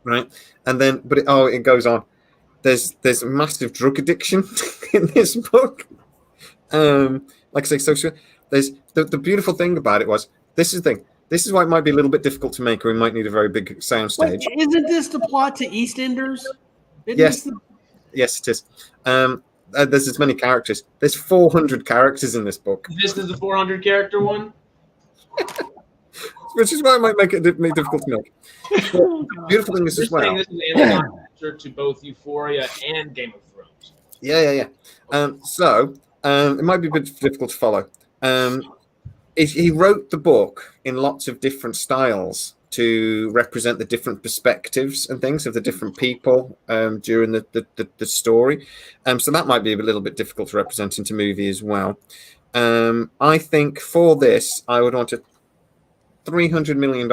right? And then, it goes on. There's massive drug addiction in this book. Like I say, social. There's the beautiful thing about it was this is the thing. This is why it might be a little bit difficult to make, or we might need a very big soundstage. Isn't this the plot to EastEnders? Yes, it is. There's as many characters. There's 400 characters in this book. This is the 400 character one. Which is why it might make it difficult to make. The beautiful thing is as well. This is Amazon answer to both Euphoria and Game of Thrones. Yeah. So it might be a bit difficult to follow. He wrote the book in lots of different styles to represent the different perspectives and things of the different people during the story. So that might be a little bit difficult to represent into movie as well. I think for this, I would want $300 million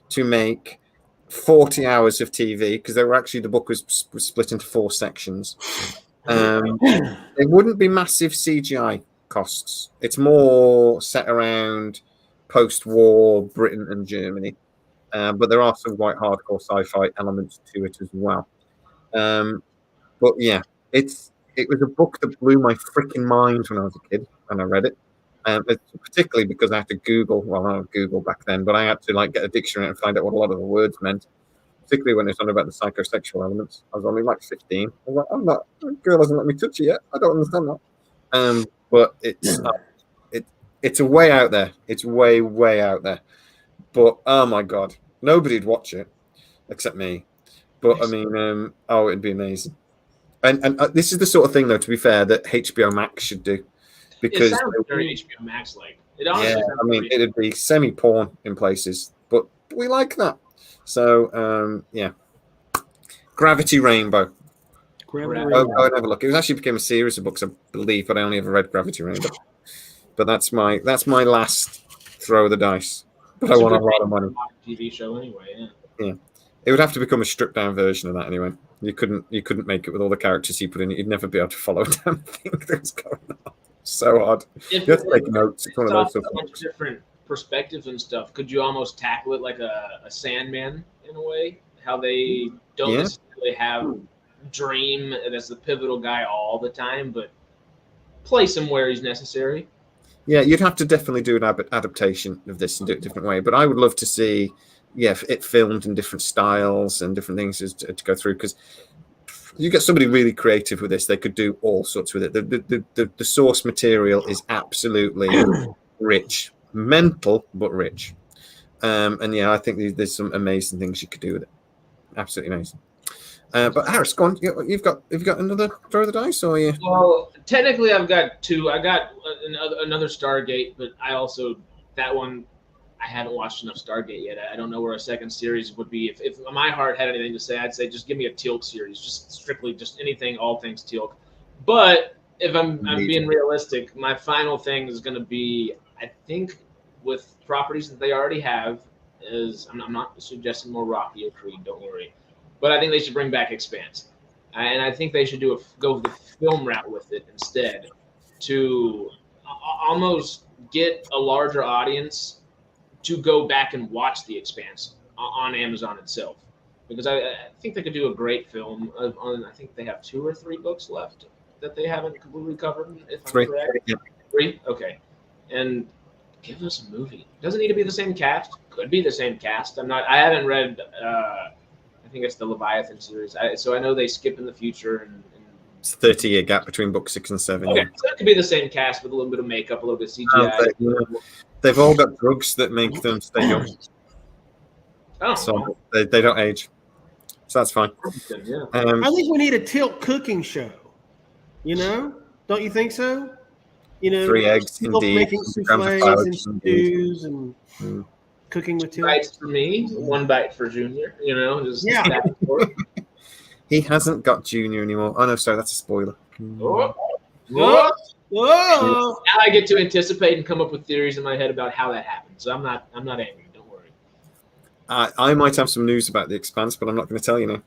to make 40 hours of TV, because the book was split into 4 sections. It wouldn't be massive CGI costs. It's more set around post-war Britain and Germany, but there are some quite hardcore sci-fi elements to it as well. But yeah, it was a book that blew my freaking mind when I was a kid and I read it. Particularly because I had to Google. Well, I didn't Google back then, but I had to get a dictionary and find out what a lot of the words meant. Particularly when it's on about the psychosexual elements. I was only 15. I was the girl hasn't let me touch it yet. I don't understand that. But It's a way out there. It's way out there. But oh my god, nobody'd watch it except me. But I mean, it'd be amazing. And this is the sort of thing, though, to be fair, that HBO Max should do, because it sounds very HBO Max like. It honestly yeah, I mean, it'd be semi-porn in places, but we like that. So yeah, Gravity Rainbow. Go and have a look. It actually became a series of books, I believe, but I only ever read Gravity Rainbow. But that's my last throw of the dice. But I want a lot of money. TV show anyway. Yeah. It would have to become a stripped down version of that anyway. You couldn't make it with all the characters you put in. You'd never be able to follow a damn thing that's going on. So hard. You have to take notes. It's one of those a bunch of different perspectives and stuff. Could you almost tackle it like a Sandman in a way? How they don't necessarily have Dream as the pivotal guy all the time, but place him where he's necessary. Yeah, you'd have to definitely do an adaptation of this and do it a different way. But I would love to see, it filmed in different styles and different things to go through, because you get somebody really creative with this, they could do all sorts with it. The source material is absolutely rich, mental but rich. And yeah, I think there's some amazing things you could do with it. Absolutely amazing. But Harris, go on. You've got another throw of the dice, or you? Well, technically, I've got two. I got another Stargate, but that one I haven't watched enough Stargate yet. I don't know where a second series would be. If my heart had anything to say, I'd say just give me a Teal'c series, just strictly just anything, all things Teal'c. But if I'm being realistic, my final thing is going to be, I think, with properties that they already have, I'm not suggesting more Rocky or Creed, don't worry. But I think they should bring back Expanse. And I think they should go the film route with it instead, to almost get a larger audience to go back and watch The Expanse on Amazon itself. Because I think they could do a great film. I think they have 2 or 3 books left that they haven't completely covered, if I'm correct. Yeah. 3? Okay. And give us a movie. Doesn't need to be the same cast. Could be the same cast. I haven't read... I think it's the Leviathan series. So I know they skip in the future. And it's a 30-year gap between book 6 and 7. Okay, so it could be the same cast with a little bit of makeup, a little bit of CGI. They've all got drugs that make them stay young. Oh, so they don't age. So that's fine. Yeah. I think we need a Teal'c cooking show. Don't you think so? 3 eggs, indeed. Making soufflés and stews and cooking with Teal'c. Bites for me, 1 bite for Junior. He hasn't got Junior anymore. Oh no, sorry, that's a spoiler. Whoa. Whoa! Now I get to anticipate and come up with theories in my head about how that happened. So I'm not angry. Don't worry. I might have some news about The Expanse, but I'm not going to tell you now.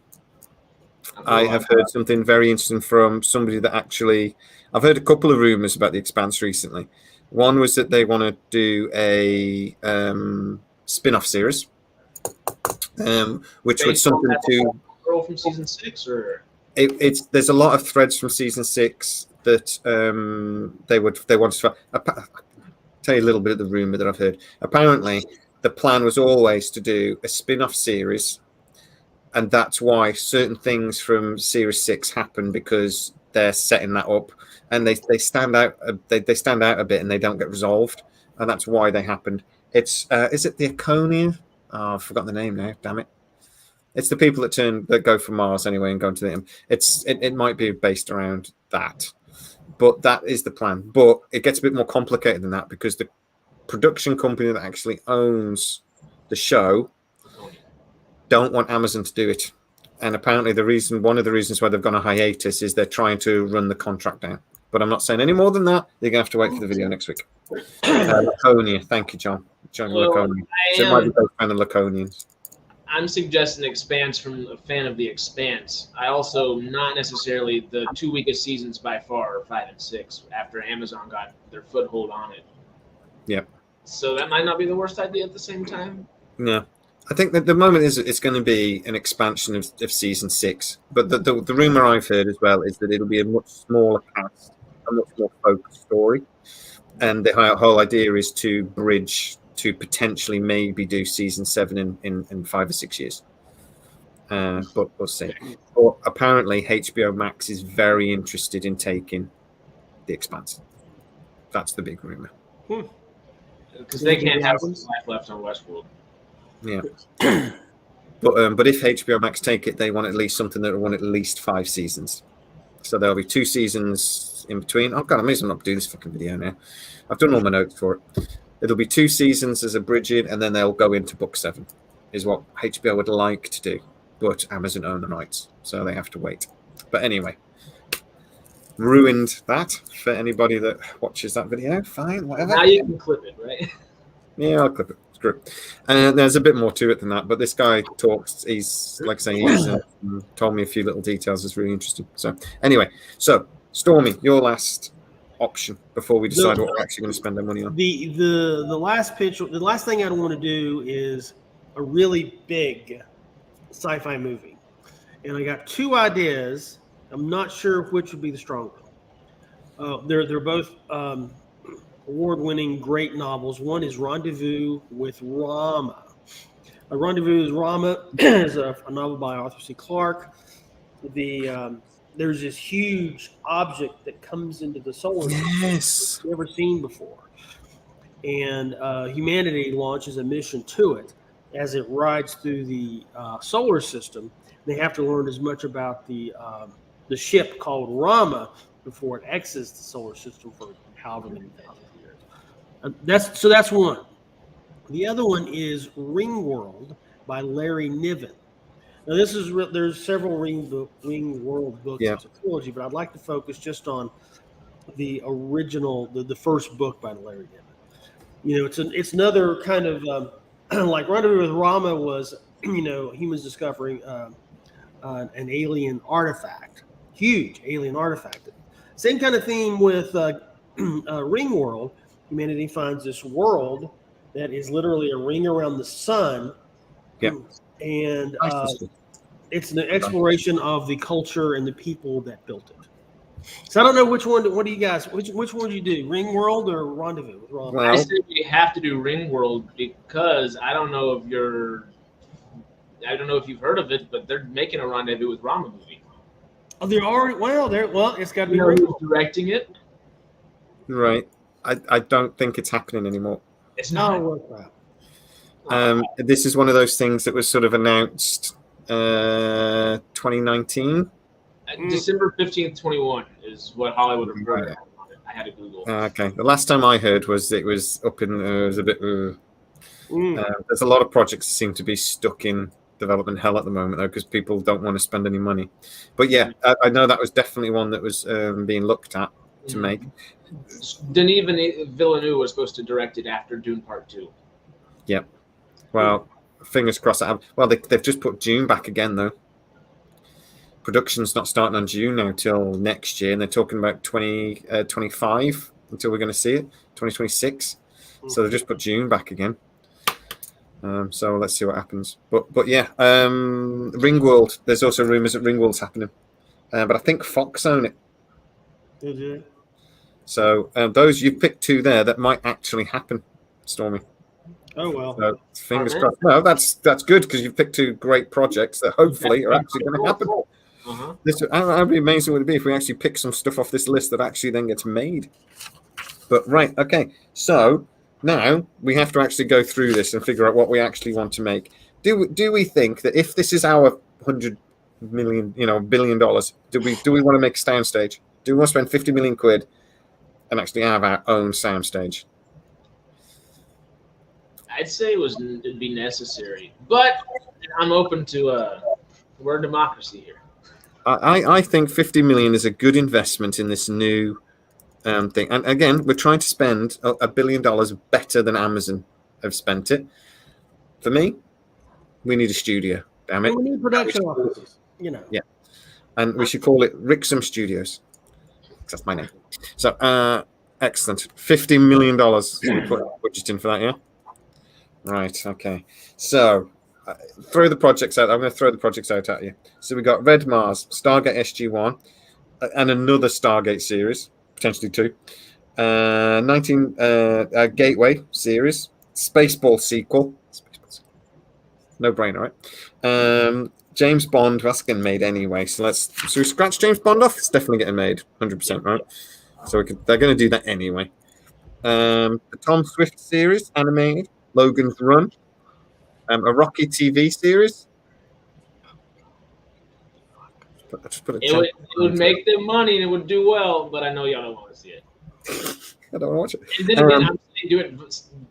I have heard something very interesting from somebody that actually... I've heard a couple of rumors about The Expanse recently. One was that they want to do a spin-off series, which would something to... From season 6, or... There's a lot of threads from season 6 that they wanted to... I'll tell you a little bit of the rumor that I've heard. Apparently, the plan was always to do a spin-off series, and that's why certain things from series 6 happen, because they're setting that up, and they stand out. They stand out a bit, and they don't get resolved, and that's why they happened. It's is it the Iconian? Oh, I've forgotten the name now. Damn it! It's the people that go from Mars anyway and go into them. It might be based around that, but that is the plan. But it gets a bit more complicated than that, because the production company that actually owns the show don't want Amazon to do it. And apparently one of the reasons why they've gone on hiatus is they're trying to run the contract down. But I'm not saying any more than that. You're going to have to wait for the video next week. Laconia. Thank you, John. Laconia. So it might be both fan of Laconians. I'm suggesting Expanse from a fan of The Expanse. I also, not necessarily the 2 weakest seasons by far, 5 and 6, after Amazon got their foothold on it. Yeah. So that might not be the worst idea at the same time. Yeah. I think that the moment is it's going to be an expansion of season 6. But the rumor I've heard as well is that it'll be a much smaller cast, a much more focused story. And the whole idea is to bridge to potentially maybe do season 7 in 5 or 6 years. But we'll see. But apparently HBO Max is very interested in taking The Expanse. That's the big rumor. because they can't have life left on Westworld. Yeah. But if HBO Max take it, they want at least something that will want at least 5 seasons. So there'll be 2 seasons in between. Oh God, I may as well not do this fucking video now. I've done all my notes for it. It'll be 2 seasons as a bridging, and then they'll go into book 7, is what HBO would like to do. But Amazon own the rights, so they have to wait. But anyway, ruined that for anybody that watches that video. Fine, whatever. Now you can clip it, right? Yeah, I'll clip it. Screw. And there's a bit more to it than that, but this guy talks. He's like saying he's told me a few little details. It's really interesting. So anyway, so Stormy, your last option before we decide what we're actually going to spend our money on. The last pitch, the last thing I'd want to do is a really big sci-fi movie, and I got 2 ideas. I'm not sure which would be the stronger. They're both award-winning great novels. One is Rendezvous with Rama. Rendezvous with Rama is a novel by Arthur C. Clarke. There's this huge object that comes into the solar system never seen before, and humanity launches a mission to it. As it rides through the solar system, they have to learn as much about the ship called Rama before it exits the solar system for however many thousand years. That's one. The other one is Ringworld by Larry Niven. Now there's several Ringworld books. It's a trilogy, but I'd like to focus just on the original, the first book by Larry Niven. It's another kind of like Rendezvous with Rama was, humans discovering an alien artifact, huge alien artifact. Same kind of theme with Ringworld. Humanity finds this world that is literally a ring around the sun. Yep. And it's an exploration of the culture and the people that built it. So I don't know which one. What do you guys? Which one do you do? Ringworld or Rendezvous with Rama? I say we have to do Ringworld because I don't know if you've heard of it, but they're making a Rendezvous with Rama movie. Oh, they're already it's got to be who's directing it. Right. I don't think it's happening anymore. It's not. This is one of those things that was sort of announced 2019. December 15th, 21 is what Hollywood reported. I had to Google. Okay. The last time I heard was it was up in it was a bit. There's a lot of projects that seem to be stuck in development hell at the moment, though, because people don't want to spend any money. But yeah, I know that was definitely one that was being looked at to make. Denis Villeneuve was supposed to direct it after Dune Part 2. Yep. Well, fingers crossed. Well, they've just put Dune back again, though. Production's not starting on June now till next year, and they're talking about 2025 until we're going to see it, 2026. So they just put June back again. So let's see what happens. But yeah, Ringworld. There's also rumors that Ringworld's happening, but I think Fox own it. Is it? So those you've picked 2 there that might actually happen, Stormy. Oh well. So fingers crossed. No, that's good because you've picked 2 great projects that hopefully are actually going to happen. How amazing would it be if we actually pick some stuff off this list that actually then gets made? But right, okay. So now we have to actually go through this and figure out what we actually want to make. Do we think that if this is our $100 million, $1 billion, do we want to make a soundstage? Do we want to spend 50 million quid and actually have our own soundstage? I'd say it'd be necessary, but I'm open to we're a democracy here. I think 50 million is a good investment in this new thing. And again, we're trying to spend $1 billion better than Amazon have spent it. For me, we need a studio. Damn it. We need production offices. Yeah. And we should call it Wrexham Studios. That's my name. So, excellent. $50 million budget in for that, yeah? Right, okay. So, throw the projects out. I'm going to throw the projects out at you. So, we got Red Mars, Stargate SG-1, and another Stargate series, potentially 2. Gateway series, Spaceball sequel. No brainer, right? James Bond, that's getting made anyway. So we scratch James Bond off? It's definitely getting made, 100%, right? So they're going to do that anyway. The Tom Swift series, animated, Logan's Run, a Rocky TV series. Just put a It would make them money and it would do well, but I know y'all don't want to see it. I don't want to watch it. And then again, I'm saying do it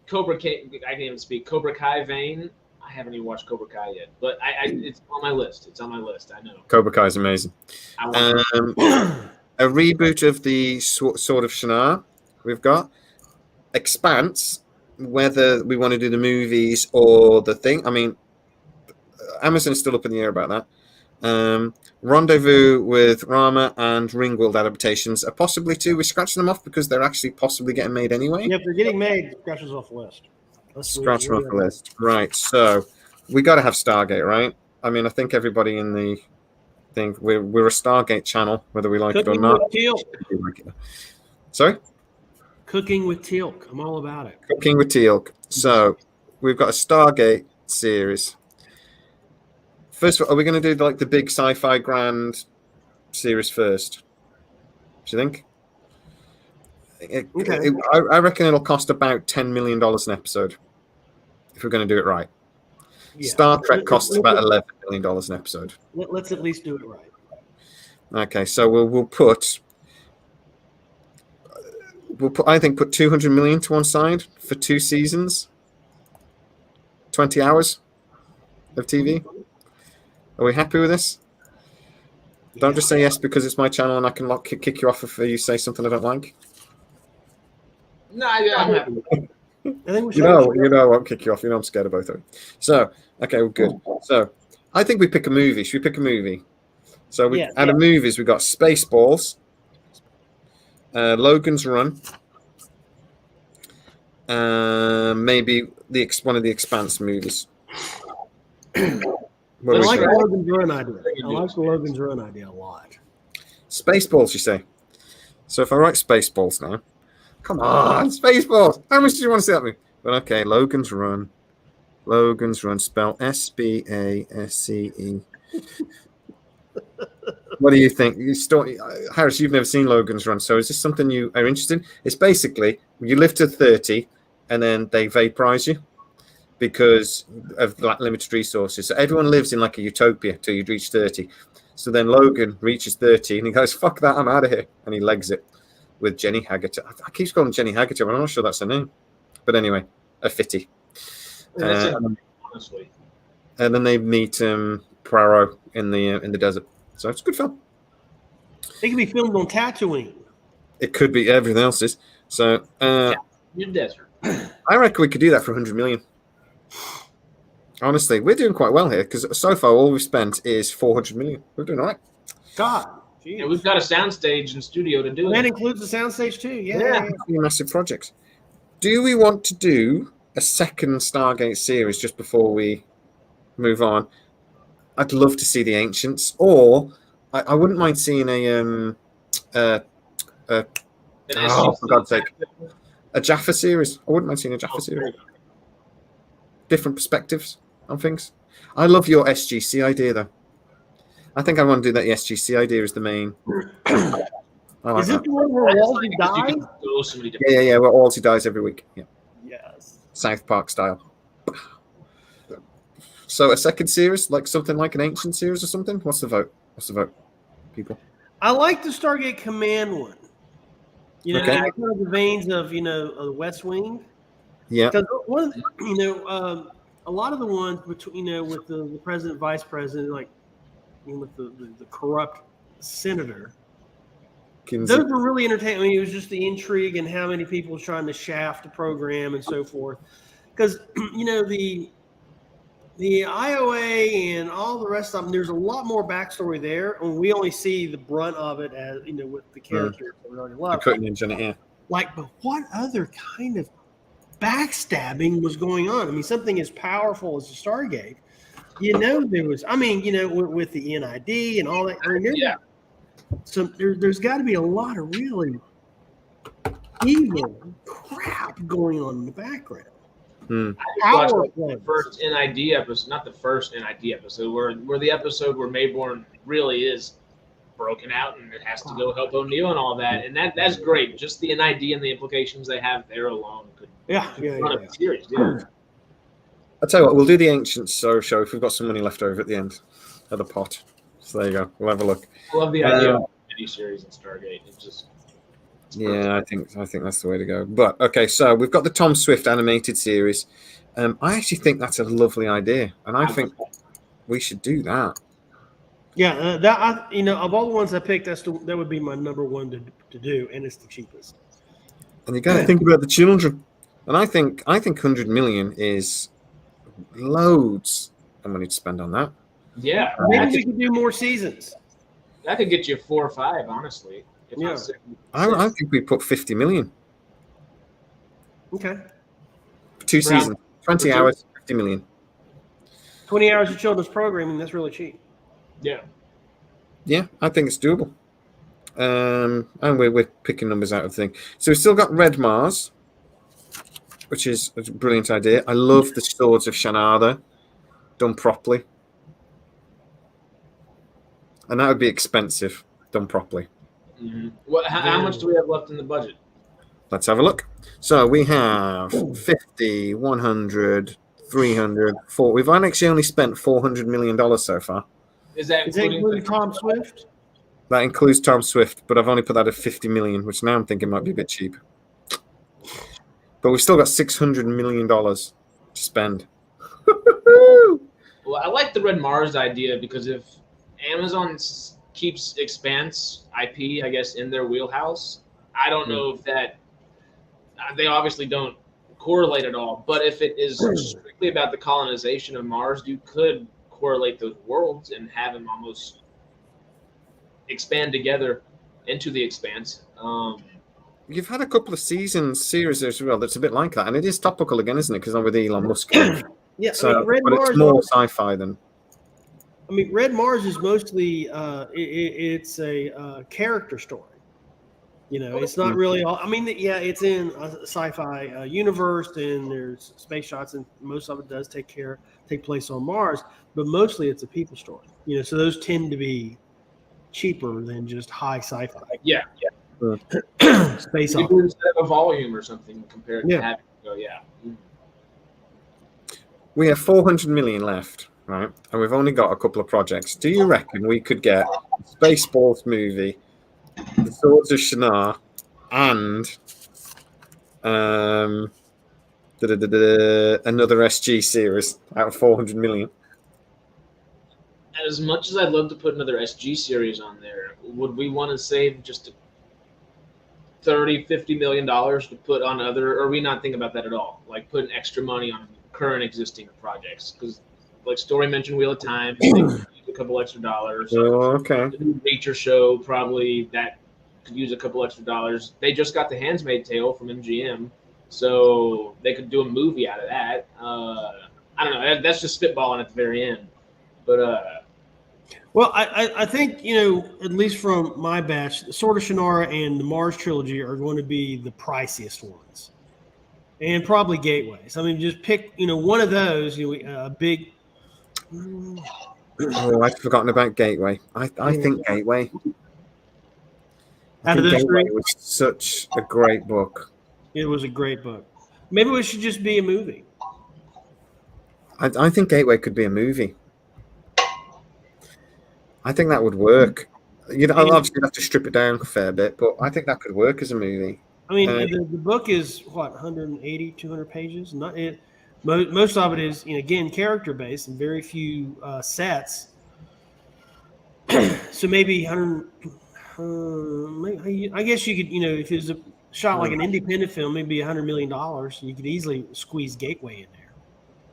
Cobra Kai. I can't even speak. Cobra Kai vein. I haven't even watched Cobra Kai yet, but it's on my list. It's on my list. I know. Cobra Kai is amazing. A reboot of the Sword of Shannara. We've got Expanse. Whether we want to do the movies or the thing, I mean, Amazon is still up in the air about that. Rendezvous with Rama and Ringworld adaptations are possibly too. We're scratching them off because they're actually possibly getting made anyway. Yeah, if they're getting made, scratch us off the list. Scratch them off the list. Right. So we got to have Stargate, right? I mean, I think everybody in the thing, we're a Stargate channel, whether we like it or not. Sorry? Cooking with Teal'c. I'm all about it. Cooking with Teal'c. So we've got a Stargate series. First of all, are we going to do like the big sci-fi grand series first? Do you think? Okay. I reckon it'll cost about $10 million an episode if we're going to do it right. Yeah. Star Trek costs about $11 million an episode. Let's at least do it right. Okay, so we'll put I think put 200 million to one side for 2 seasons, 20 hours of TV. Are we happy with this? Don't just say yes because it's my channel and I can kick you off if you say something I don't like. No, I'm happy with it. You know, I won't kick you off. You know, I'm scared of both of you. So, okay, well, good. So, I think we pick a movie. Should we pick a movie? So, out of movies, we got Spaceballs, Logan's Run, maybe one of the Expanse movies. I like the Logan's Run idea. I like the Logan's Run idea a lot. Spaceballs, you say? So if I write Spaceballs now, come on, Spaceballs. How much do you want to see that movie? But okay, Logan's Run. Logan's Run, spell S-B-A-S-C-E. What do you think? Harris, you've never seen Logan's Run, so is this something you are interested in? It's basically you live to 30 and then they vaporize you because of like limited resources. So everyone lives in like a utopia till you reach 30. So then Logan reaches 30 and he goes, fuck that, I'm out of here. And he legs it with Jenny Haggerty. I keep calling Jenny Haggerty, but I'm not sure that's her name. But anyway, a fitty. Honestly. And then they meet Poirot in the desert. So it's a good film. It could be filmed on Tatooine. It could be. Everything else is. So in desert. I reckon we could do that for 100 million. Honestly, we're doing quite well here because so far all we've spent is 400 million. We're doing all right. God. Yeah, we've got a soundstage and studio to do it. That includes the soundstage too. Yeah. Massive projects. Do we want to do a second Stargate series just before we move on? I'd love to see the Ancients, or I wouldn't mind seeing for God's sake, a Jaffa series. I wouldn't mind seeing a Jaffa series. Different perspectives on things. I love your SGC idea, though. I think I want to do that. The SGC idea is the main. Is it the one where Walsey dies? Yeah. Where Walsey dies every week. Yeah. Yes. South Park style. So a second series, like something like an Ancient series or something? What's the vote, people? I like the Stargate Command one. You know, kind of the veins of, the West Wing. Yeah. Because one of the, a lot of the ones between, with the president, vice president, like with the corrupt senator, Kinsey. Those were really entertaining. I mean, it was just the intrigue and how many people were trying to shaft the program and so forth. Because, the IOA and all the rest of them, there's a lot more backstory there, and we only see the brunt of it as with the characters that we already love. But what other kind of backstabbing was going on? I mean, something as powerful as the Stargate. There was. I mean, with the NID and all that. I mean, there's got to be a lot of really evil crap going on in the background. I watched the first NID episode, not the first NID episode, where the episode where Mayborn really is broken out and it has to go help O'Neill and all that. And that's great. Just the idea and the implications they have there alone could run a series. Yeah. I'll tell you what, we'll do the Ancients show if we've got some money left over at the end of the pot. So there you go. We'll have a look. I love the idea of a miniseries in Stargate. It's I think that's the way to go. But okay, so we've got the Tom Swift animated series. I actually think that's a lovely idea, and I think we should do that. Yeah, of all the ones I picked, that would be my number one to do, and it's the cheapest. And you got to think about the children. And I think 100 million is loads of money to spend on that. Yeah, maybe we could do more seasons. That could get you 4 or 5, honestly. I think we put 50 million. Okay. 2 seasons, 20 hours, 50 million. 20 hours of children's programming, that's really cheap. Yeah. Yeah, I think it's doable. And we're picking numbers out of the thing. So we've still got Red Mars, which is a brilliant idea. I love the Swords of Shannara done properly. And that would be expensive, done properly. Mm-hmm. How much do we have left in the budget? Let's have a look. So we have 50, 100, 300, 4. We've actually only spent $400 million so far. Is that including Tom Swift? That includes Tom Swift, but I've only put that at 50 million, which now I'm thinking might be a bit cheap. But we've still got $600 million to spend. Well, I like the Red Mars idea because if Amazon keeps Expanse IP, I guess, in their wheelhouse, I don't know if that they obviously don't correlate at all. But if it is strictly about the colonization of Mars, you could correlate those worlds and have them almost expand together into the Expanse. You've had a couple of series as well that's a bit like that, and it is topical again, isn't it? Because I'm with Elon Musk. Yeah, so, Red Mars, it's more sci-fi than. I mean, Red Mars is mostly it's a character story. You know, it's not really all. I mean, yeah, it's in a sci-fi universe, and there's space shots, and most of it does take place on Mars. But mostly, it's a people story. You know, so those tend to be cheaper than just high sci-fi. Yeah. Space opera. Instead of a volume or something compared to having to go. Yeah. We have 400 million left, right? And we've only got a couple of projects. Do you reckon we could get a Spaceballs movie, The Swords of Shannara, and another SG series out of 400 million? As much as I'd love to put another SG series on there, would we want to save just $30-50 million to put on other, or are we not thinking about that at all? Like putting extra money on current existing projects? Because like Story mentioned Wheel of Time, they could use a couple extra dollars. Oh, okay. The new Nature Show, probably that could use a couple extra dollars. They just got The Handmaid's Tale from MGM, so they could do a movie out of that. I don't know. That's just spitballing at the very end. But well, I think, you know, at least from my batch, the Sword of Shannara and the Mars trilogy are going to be the priciest ones, and probably Gateways. I mean, just pick, you know, one of those. You know, a big. Oh, I'd forgotten about Gateway. I think Gateway. Gateway was such a great book. It was a great book. Maybe it should just be a movie. I think Gateway could be a movie. I think that would work. You know, I'll obviously have to strip it down a fair bit, but I think that could work as a movie. I mean, the book is what, 180, 200 pages. Not it. Most of it is, you know, again, character based and very few sets. So maybe 100. I guess you could, you know, if it was a shot like an independent film, maybe $100 million, you could easily squeeze Gateway in there.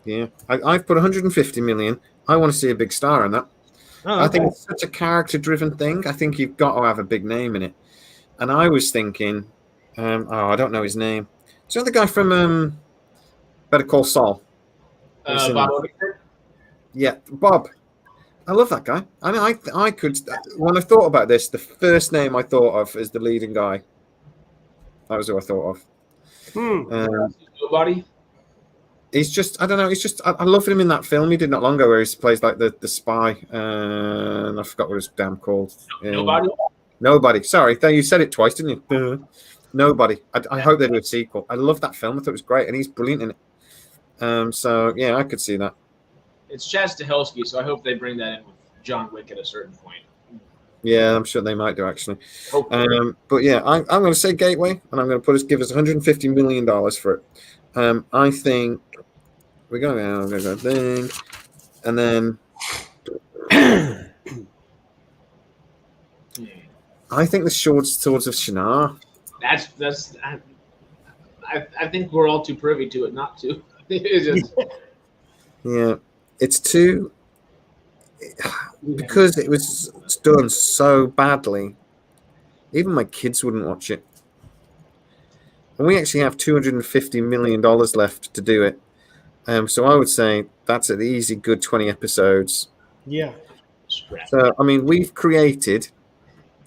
Yeah, I've put 150 million. I want to see a big star in that. Oh, okay. I think it's such a character-driven thing. I think you've got to have a big name in it. And I was thinking, I don't know his name. So the guy from Better Call Saul. Bob. Yeah, Bob. I love that guy. I mean, I could. When I thought about this, the first name I thought of is the leading guy. That was who I thought of. Nobody. He's just, I don't know. He's just, I love him in that film he did not long ago where he plays like the spy. And I forgot what it's damn called. Nobody. Nobody. Sorry, you said it twice, didn't you? Nobody. I hope they do a sequel. I love that film. I thought it was great, and he's brilliant in it. So yeah, I could see that. It's Chaz Stahelski, so I hope they bring that in with John Wick at a certain point. Yeah, I'm sure they might do actually. But yeah, I'm going to say Gateway, and I'm going to give us $150 million for it. I think we're going to go thing, and then I think the Swords of Shinar. That's. I think we're all too privy to it not to. It's just, yeah, it's too because it was done so badly. Even my kids wouldn't watch it, and we actually have $250 million left to do it. So I would say that's an easy, good 20 episodes. Yeah. So I mean, we've created,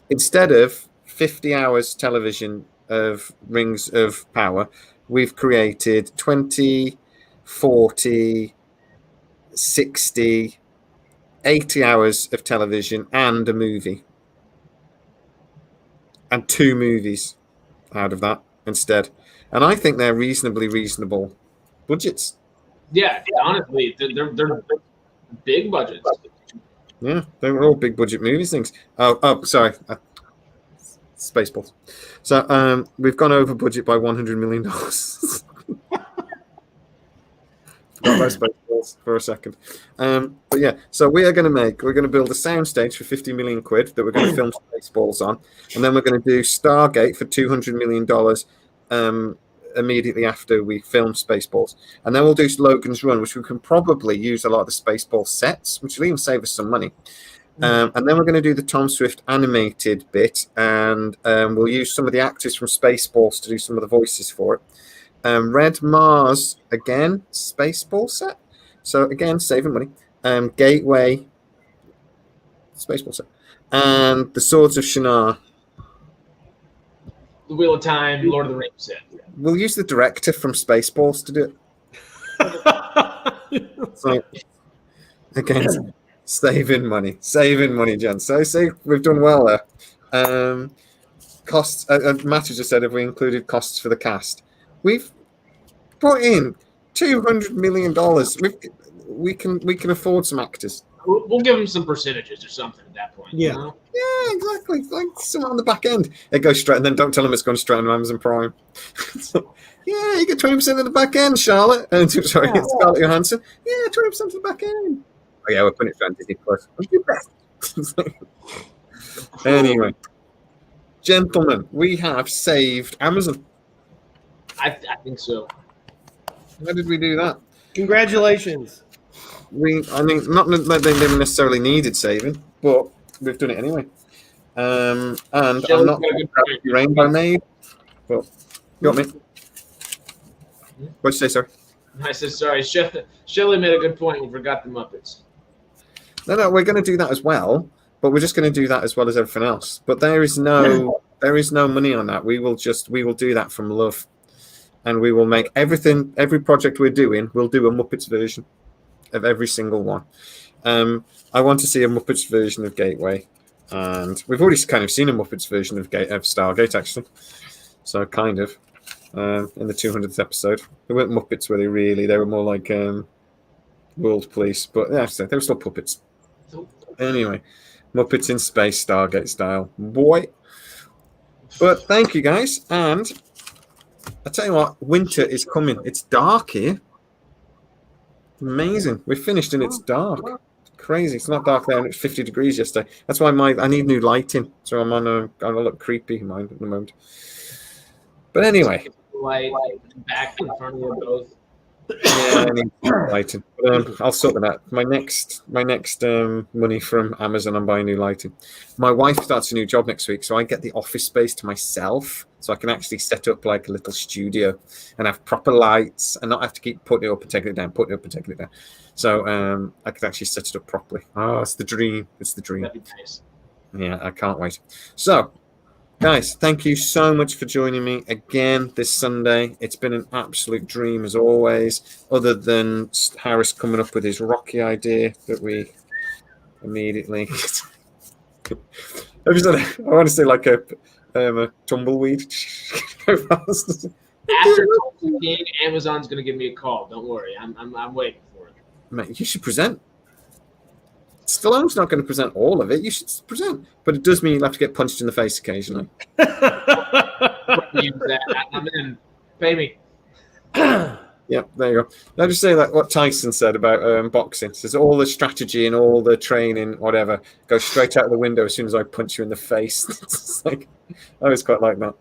instead of 50 hours television of Rings of Power, we've created 20, 40, 60, 80 hours of television and a movie. And 2 movies out of that instead. And I think they're reasonable budgets. Yeah, honestly, they're big budgets. Yeah, they were all big budget movies things. Oh, sorry. Spaceballs. So we've gone over budget by $100 million. Forgot about Spaceballs for a second. But yeah, so we're going to build a soundstage for 50 million quid that we're going to film Spaceballs on, and then we're going to do Stargate for $200 million immediately after we film Spaceballs, and then we'll do Logan's Run, which we can probably use a lot of the Spaceball sets, which will even save us some money. And then we're going to do the Tom Swift animated bit, and we'll use some of the actors from Spaceballs to do some of the voices for it. Red Mars, again, Spaceball set. So again, saving money. Gateway, Spaceball set. And the Swords of Shinar. The Wheel of Time, Lord of the Rings set. We'll use the director from Spaceballs to do it. So, again, saving money, Jen. So we've done well there. Costs. Matthew just said if we included costs for the cast, we've put in $200 million. We can afford some actors. We'll give them some percentages or something at that point. Yeah. You know? Yeah, exactly. Like some on the back end. It goes straight, and then don't tell them it's going straight on Amazon Prime. So, yeah, you get 20% of the back end, Charlotte. Sorry, it's Scarlett Johansson. Yeah, 20% of the back end. Oh yeah, we're putting it on Disney Plus. Anyway, gentlemen, we have saved Amazon. I think so. How did we do that? Congratulations. I mean, not that they necessarily needed saving, but we've done it anyway. And I'm not Rainbow Maid, but you got me. What'd you say, sir? I said sorry. Shelley made a good point. We forgot the Muppets. No, we're going to do that as well, but we're just going to do that as well as everything else. But there is no money on that. We will do that from love, and we will make every project we're doing, we'll do a Muppets version of every single one. I want to see a Muppets version of Gateway, and we've already kind of seen a Muppets version of Stargate actually. So kind of in the 200th episode, they weren't Muppets, were they? Really, they were more like World Police, but yeah, they were still puppets. Anyway, Muppets in space, Stargate style, boy. But thank you guys, and I tell you what, winter is coming. It's dark here. Amazing. We finished and it's dark. Crazy. It's not dark there, and it's 50 degrees yesterday. That's why I need new lighting. So I'm on a look creepy mind at the moment. But anyway. Light back in front of you both. Yeah, I need lighting. But, I'll sort that out. My next money from Amazon, I'm buying new lighting. My wife starts a new job next week, so I get the office space to myself, so I can actually set up like a little studio and have proper lights and not have to keep putting it up and taking it down, So I could actually set it up properly. Oh, it's the dream. It's the dream. That'd be nice. Yeah, I can't wait. So Guys, thank you so much for joining me again this Sunday. It's been an absolute dream as always, other than Harris coming up with his Rocky idea that we immediately... I want to say like a tumbleweed. After King, Amazon's going to give me a call. Don't worry. I'm waiting for it. Mate, you should present. Stallone's not going to present all of it. You should present. But it does mean you'll have to get punched in the face occasionally. Use that. I'm in. Pay me. Yep, there you go. I'll just say like what Tyson said about boxing. It says all the strategy and all the training, whatever, goes straight out of the window as soon as I punch you in the face. It's like, I always quite like that.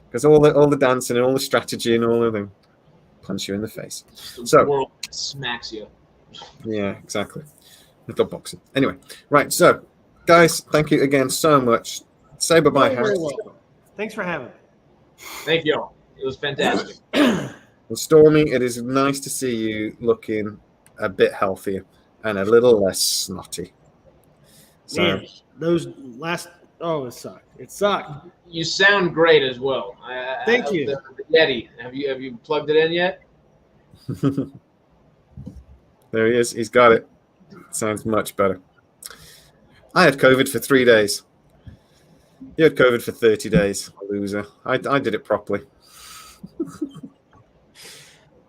Because all the dancing and all the strategy and all of them punch you in the face. The world smacks you. Yeah, exactly. Little boxing. Anyway, right. So, guys, thank you again so much. Say bye-bye, Harris. Thanks for having me. Thank you. It was fantastic. And Stormy, it is nice to see you looking a bit healthier and a little less snotty. So, Man, those last it sucked. It sucked. You sound great as well. Thank you. The Yeti. Have you plugged it in yet? there he is. He's got it. Sounds much better. I had COVID for 3 days. You had COVID for 30 days, loser. I did it properly.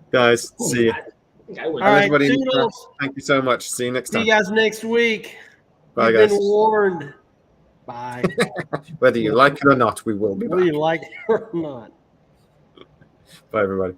Guys, see you. All right, thank you so much. See you next time. See you guys next week. Bye, You've guys. been warned. Bye. Whether you like it or not, we will be back. Whether you like it or not. Bye, everybody.